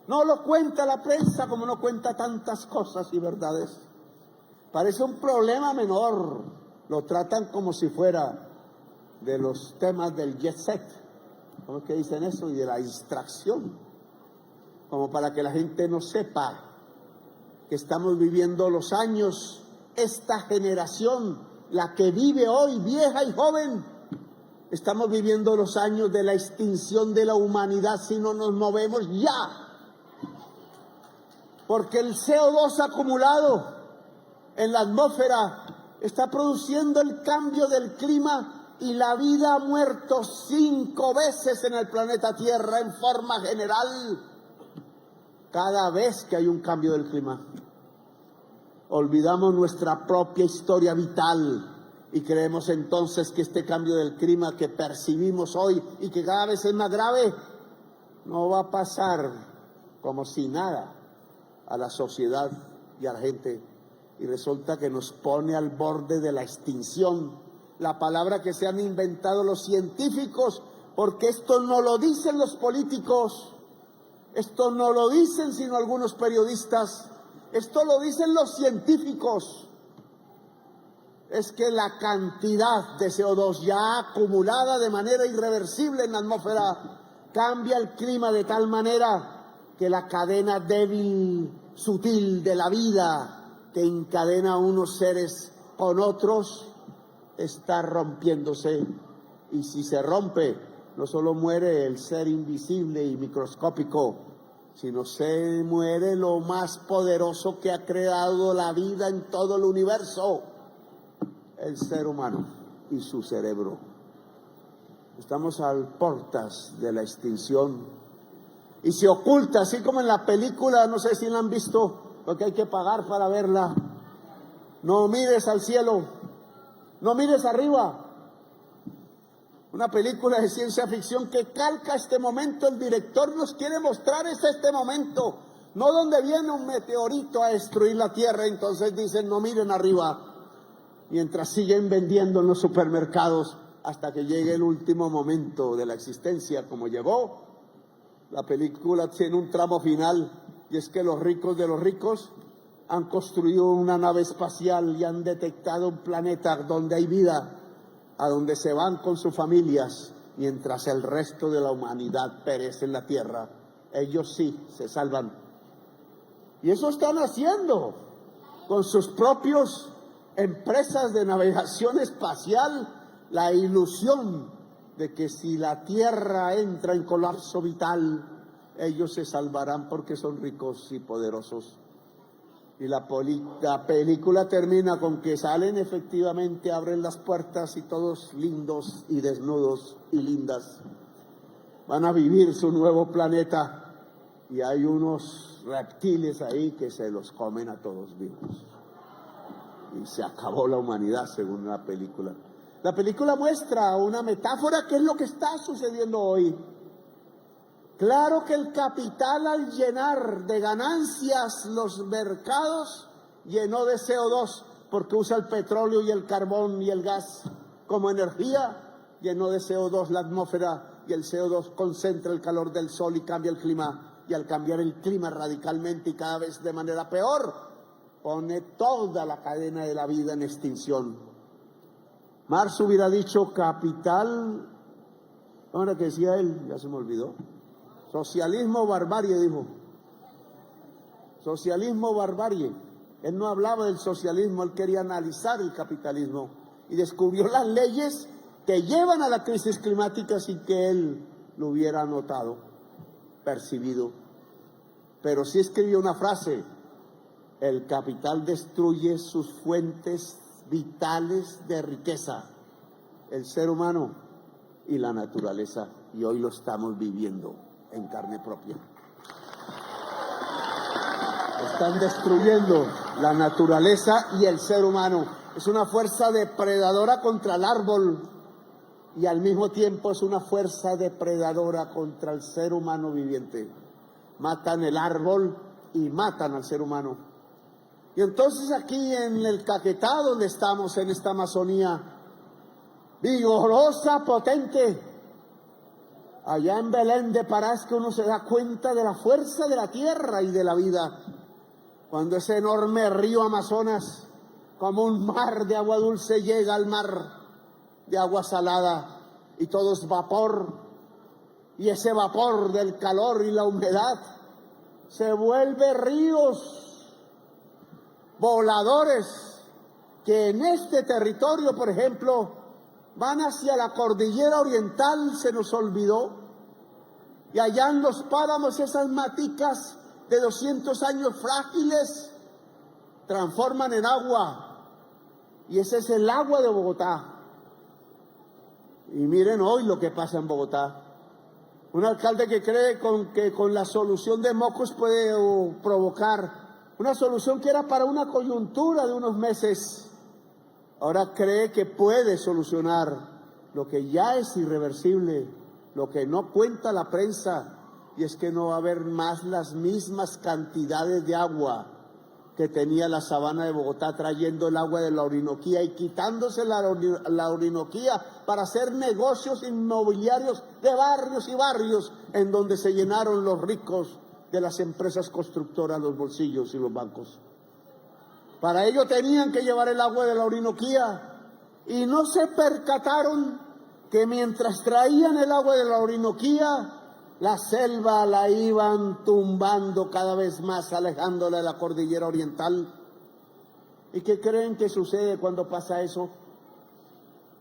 No lo cuenta la prensa como no cuenta tantas cosas y verdades. Parece un problema menor, lo tratan como si fuera de los temas del jet set, ¿cómo es que dicen eso? Y de la distracción, como para que la gente no sepa que estamos viviendo los años, esta generación, la que vive hoy, vieja y joven, estamos viviendo los años de la extinción de la humanidad si no nos movemos ya. Porque el CO2 acumulado en la atmósfera está produciendo el cambio del clima y la vida ha muerto 5 veces en el planeta Tierra en forma general cada vez que hay un cambio del clima. Olvidamos nuestra propia historia vital y creemos entonces que este cambio del clima que percibimos hoy y que cada vez es más grave no va a pasar como si nada a la sociedad y a la gente, y resulta que nos pone al borde de la extinción. La palabra que se han inventado los científicos, porque esto no lo dicen los políticos, esto no lo dicen sino algunos periodistas, esto lo dicen los científicos, es que la cantidad de CO2 ya acumulada de manera irreversible en la atmósfera cambia el clima de tal manera que la cadena débil, sutil de la vida que encadena a unos seres con otros está rompiéndose. Y si se rompe, no solo muere el ser invisible y microscópico, sino se muere lo más poderoso que ha creado la vida en todo el universo, el ser humano y su cerebro. Estamos a puertas de la extinción. Y se oculta, así como en la película, no sé si la han visto, porque hay que pagar para verla. No mires al cielo, no mires arriba. Una película de ciencia ficción que calca este momento. El director nos quiere mostrar este momento, no donde viene un meteorito a destruir la Tierra, entonces dicen no miren arriba, mientras siguen vendiendo en los supermercados hasta que llegue el último momento de la existencia, como llegó. La película tiene un tramo final, y es que los ricos de los ricos han construido una nave espacial y han detectado un planeta donde hay vida, a donde se van con sus familias, mientras el resto de la humanidad perece en la Tierra. Ellos sí se salvan. Y eso están haciendo con sus propias empresas de navegación espacial, la ilusión de que si la Tierra entra en colapso vital, ellos se salvarán porque son ricos y poderosos. Y la película termina con que salen efectivamente, abren las puertas y todos lindos y desnudos y lindas van a vivir su nuevo planeta, y hay unos reptiles ahí que se los comen a todos vivos. Y se acabó la humanidad según la película. La película muestra una metáfora que es lo que está sucediendo hoy. Claro que el capital, al llenar de ganancias los mercados, llenó de CO2 porque usa el petróleo y el carbón y el gas como energía, llenó de CO2 la atmósfera, y el CO2 concentra el calor del sol y cambia el clima, y al cambiar el clima radicalmente y cada vez de manera peor, pone toda la cadena de la vida en extinción. Marx hubiera dicho capital, ¿cómo era que decía él? Ya se me olvidó. Socialismo o barbarie, dijo. Socialismo o barbarie. Él no hablaba del socialismo, él quería analizar el capitalismo y descubrió las leyes que llevan a la crisis climática sin que él lo hubiera notado, percibido. Pero sí escribió una frase: el capital destruye sus fuentes vitales de riqueza, el ser humano y la naturaleza, y hoy lo estamos viviendo en carne propia. Están destruyendo la naturaleza y el ser humano. Es una fuerza depredadora contra el árbol y al mismo tiempo es una fuerza depredadora contra el ser humano viviente. Matan el árbol y matan al ser humano. Y entonces aquí en el Caquetá, donde estamos, en esta Amazonía vigorosa, potente, allá en Belén de Pará, es que uno se da cuenta de la fuerza de la tierra y de la vida. Cuando ese enorme río Amazonas, como un mar de agua dulce, llega al mar de agua salada y todo es vapor, y ese vapor del calor y la humedad se vuelve ríos voladores que en este territorio, por ejemplo, van hacia la cordillera oriental, se nos olvidó, y allá en los páramos esas maticas de 200 años frágiles transforman en agua, y ese es el agua de Bogotá. Y miren hoy lo que pasa en Bogotá. Un alcalde que cree que con la solución de Mocos puede provocar una solución que era para una coyuntura de unos meses, ahora cree que puede solucionar lo que ya es irreversible, lo que no cuenta la prensa, y es que no va a haber más las mismas cantidades de agua que tenía la sabana de Bogotá, trayendo el agua de la Orinoquía y quitándose la Orinoquía para hacer negocios inmobiliarios de barrios y barrios en donde se llenaron los ricos de las empresas constructoras los bolsillos y los bancos. Para ello tenían que llevar el agua de la Orinoquía y no se percataron que mientras traían el agua de la Orinoquía, la selva la iban tumbando cada vez más, alejándola de la cordillera oriental. ¿Y qué creen que sucede cuando pasa eso?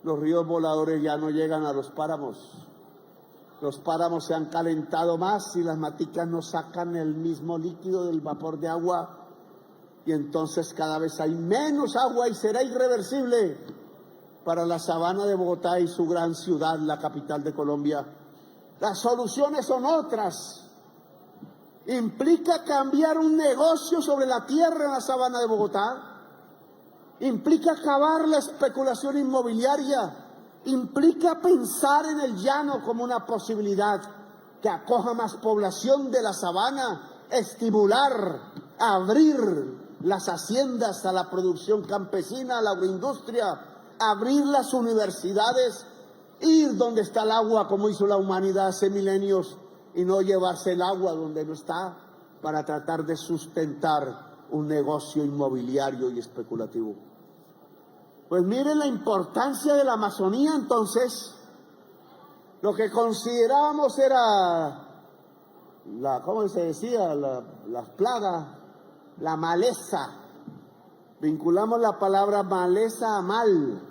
Los ríos voladores ya no llegan a los páramos. Los páramos se han calentado más y las maticas no sacan el mismo líquido del vapor de agua. Y entonces cada vez hay menos agua y será irreversible para la sabana de Bogotá y su gran ciudad, la capital de Colombia. Las soluciones son otras. Implica cambiar un negocio sobre la tierra en la sabana de Bogotá. Implica acabar la especulación inmobiliaria. Implica pensar en el llano como una posibilidad que acoja más población de la sabana, estimular, abrir las haciendas a la producción campesina, a la agroindustria, abrir las universidades, ir donde está el agua como hizo la humanidad hace milenios y no llevarse el agua donde no está para tratar de sustentar un negocio inmobiliario y especulativo. Pues miren la importancia de la Amazonía. Entonces, lo que considerábamos era ¿cómo se decía? Las plagas, la maleza. Vinculamos la palabra maleza a mal.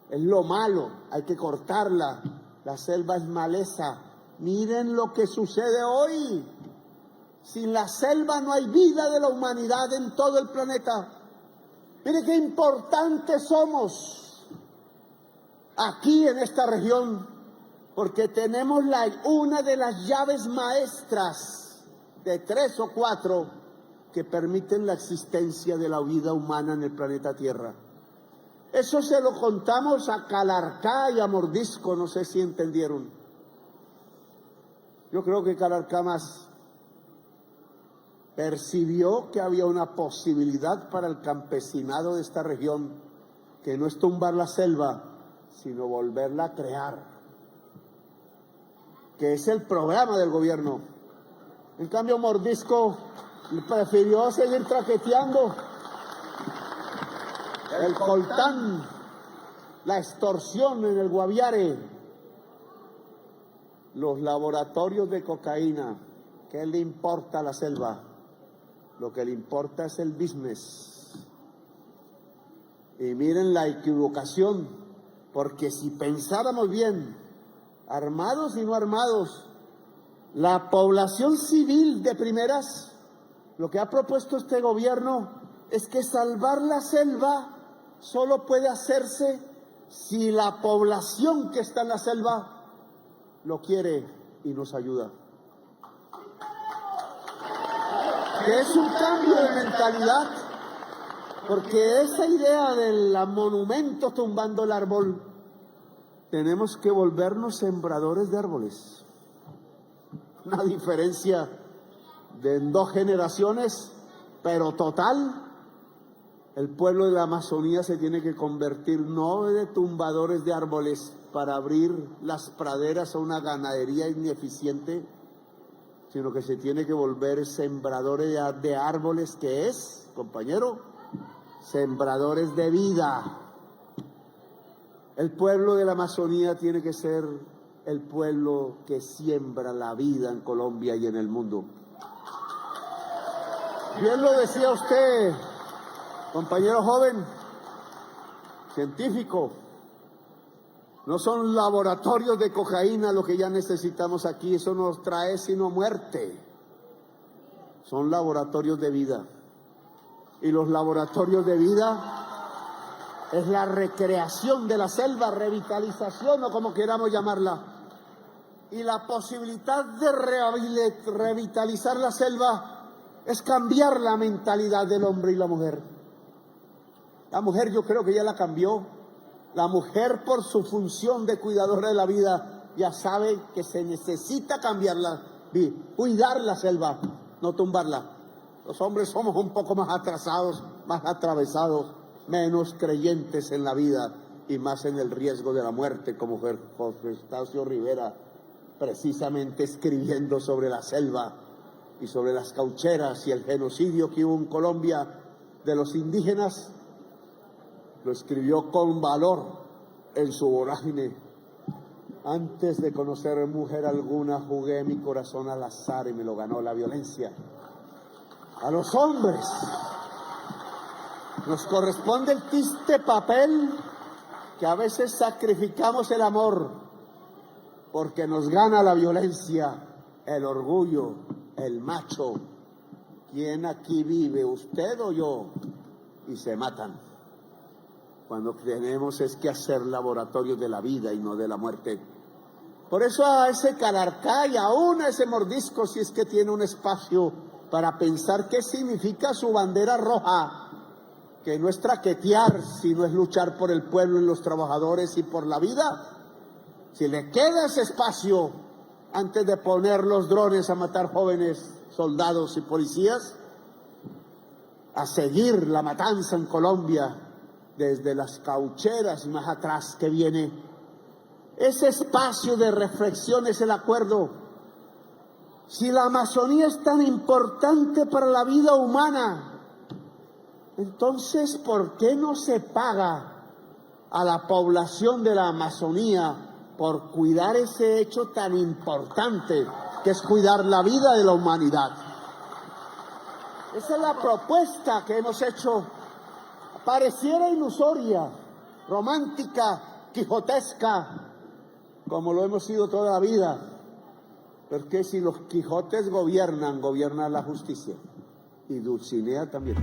Es lo malo, hay que cortarla. La selva es maleza. Miren lo que sucede hoy. Sin la selva no hay vida de la humanidad en todo el planeta. Miren qué importantes somos aquí en esta región, porque tenemos una de las llaves maestras de 3 o 4 que permiten la existencia de la vida humana en el planeta Tierra. Eso se lo contamos a Calarcá y a Mordisco, no sé si entendieron. Yo creo que Calarcá más percibió que había una posibilidad para el campesinado de esta región, que no es tumbar la selva, sino volverla a crear, que es el programa del gobierno. En cambio, Mordisco prefirió seguir traqueteando el coltán, la extorsión en el Guaviare, los laboratorios de cocaína. ¿Qué le importa a la selva? Lo que le importa es el business. Y miren la equivocación, porque si pensáramos bien, armados y no armados, la población civil de primeras, lo que ha propuesto este gobierno es que salvar la selva solo puede hacerse si la población que está en la selva lo quiere y nos ayuda. Que es un cambio de mentalidad, porque esa idea del monumento tumbando el árbol, tenemos que volvernos sembradores de árboles. Una diferencia de 2 generaciones, pero total. El pueblo de la Amazonía se tiene que convertir no de tumbadores de árboles para abrir las praderas a una ganadería ineficiente, sino que se tiene que volver sembradores de árboles, que es, compañero, sembradores de vida. El pueblo de la Amazonía tiene que ser el pueblo que siembra la vida en Colombia y en el mundo. Bien lo decía usted, compañero joven, científico, no son laboratorios de cocaína lo que ya necesitamos aquí, eso nos trae sino muerte. Son laboratorios de vida. Y los laboratorios de vida es la recreación de la selva, revitalización o como queramos llamarla. Y la posibilidad de revitalizar la selva es cambiar la mentalidad del hombre y la mujer. La mujer yo creo que ya la cambió. La mujer, por su función de cuidadora de la vida, ya sabe que se necesita cambiarla, cuidar la selva, no tumbarla. Los hombres somos un poco más atrasados, más atravesados, menos creyentes en la vida y más en el riesgo de la muerte, como José Estacio Rivera, precisamente escribiendo sobre la selva y sobre las caucheras y el genocidio que hubo en Colombia de los indígenas. Lo escribió con valor en su vorágine. Antes de conocer mujer alguna, jugué mi corazón al azar y me lo ganó la violencia. A los hombres nos corresponde el triste papel que a veces sacrificamos el amor porque nos gana la violencia, el orgullo, el macho. ¿Quién aquí vive, usted o yo? Y se matan. Cuando tenemos es que hacer laboratorios de la vida y no de la muerte. Por eso a ese Calarcá y aún a ese Mordisco, si es que tiene un espacio para pensar qué significa su bandera roja, que no es traquetear, sino es luchar por el pueblo y los trabajadores y por la vida. Si le queda ese espacio antes de poner los drones a matar jóvenes soldados y policías, a seguir la matanza en Colombia, desde las caucheras más atrás que viene, ese espacio de reflexión es el acuerdo. Si la Amazonía es tan importante para la vida humana, entonces ¿por qué no se paga a la población de la Amazonía por cuidar ese hecho tan importante que es cuidar la vida de la humanidad? Esa es la propuesta que hemos hecho. Pareciera ilusoria, romántica, quijotesca, como lo hemos sido toda la vida. Porque si los Quijotes gobiernan, gobierna la justicia. Y Dulcinea también.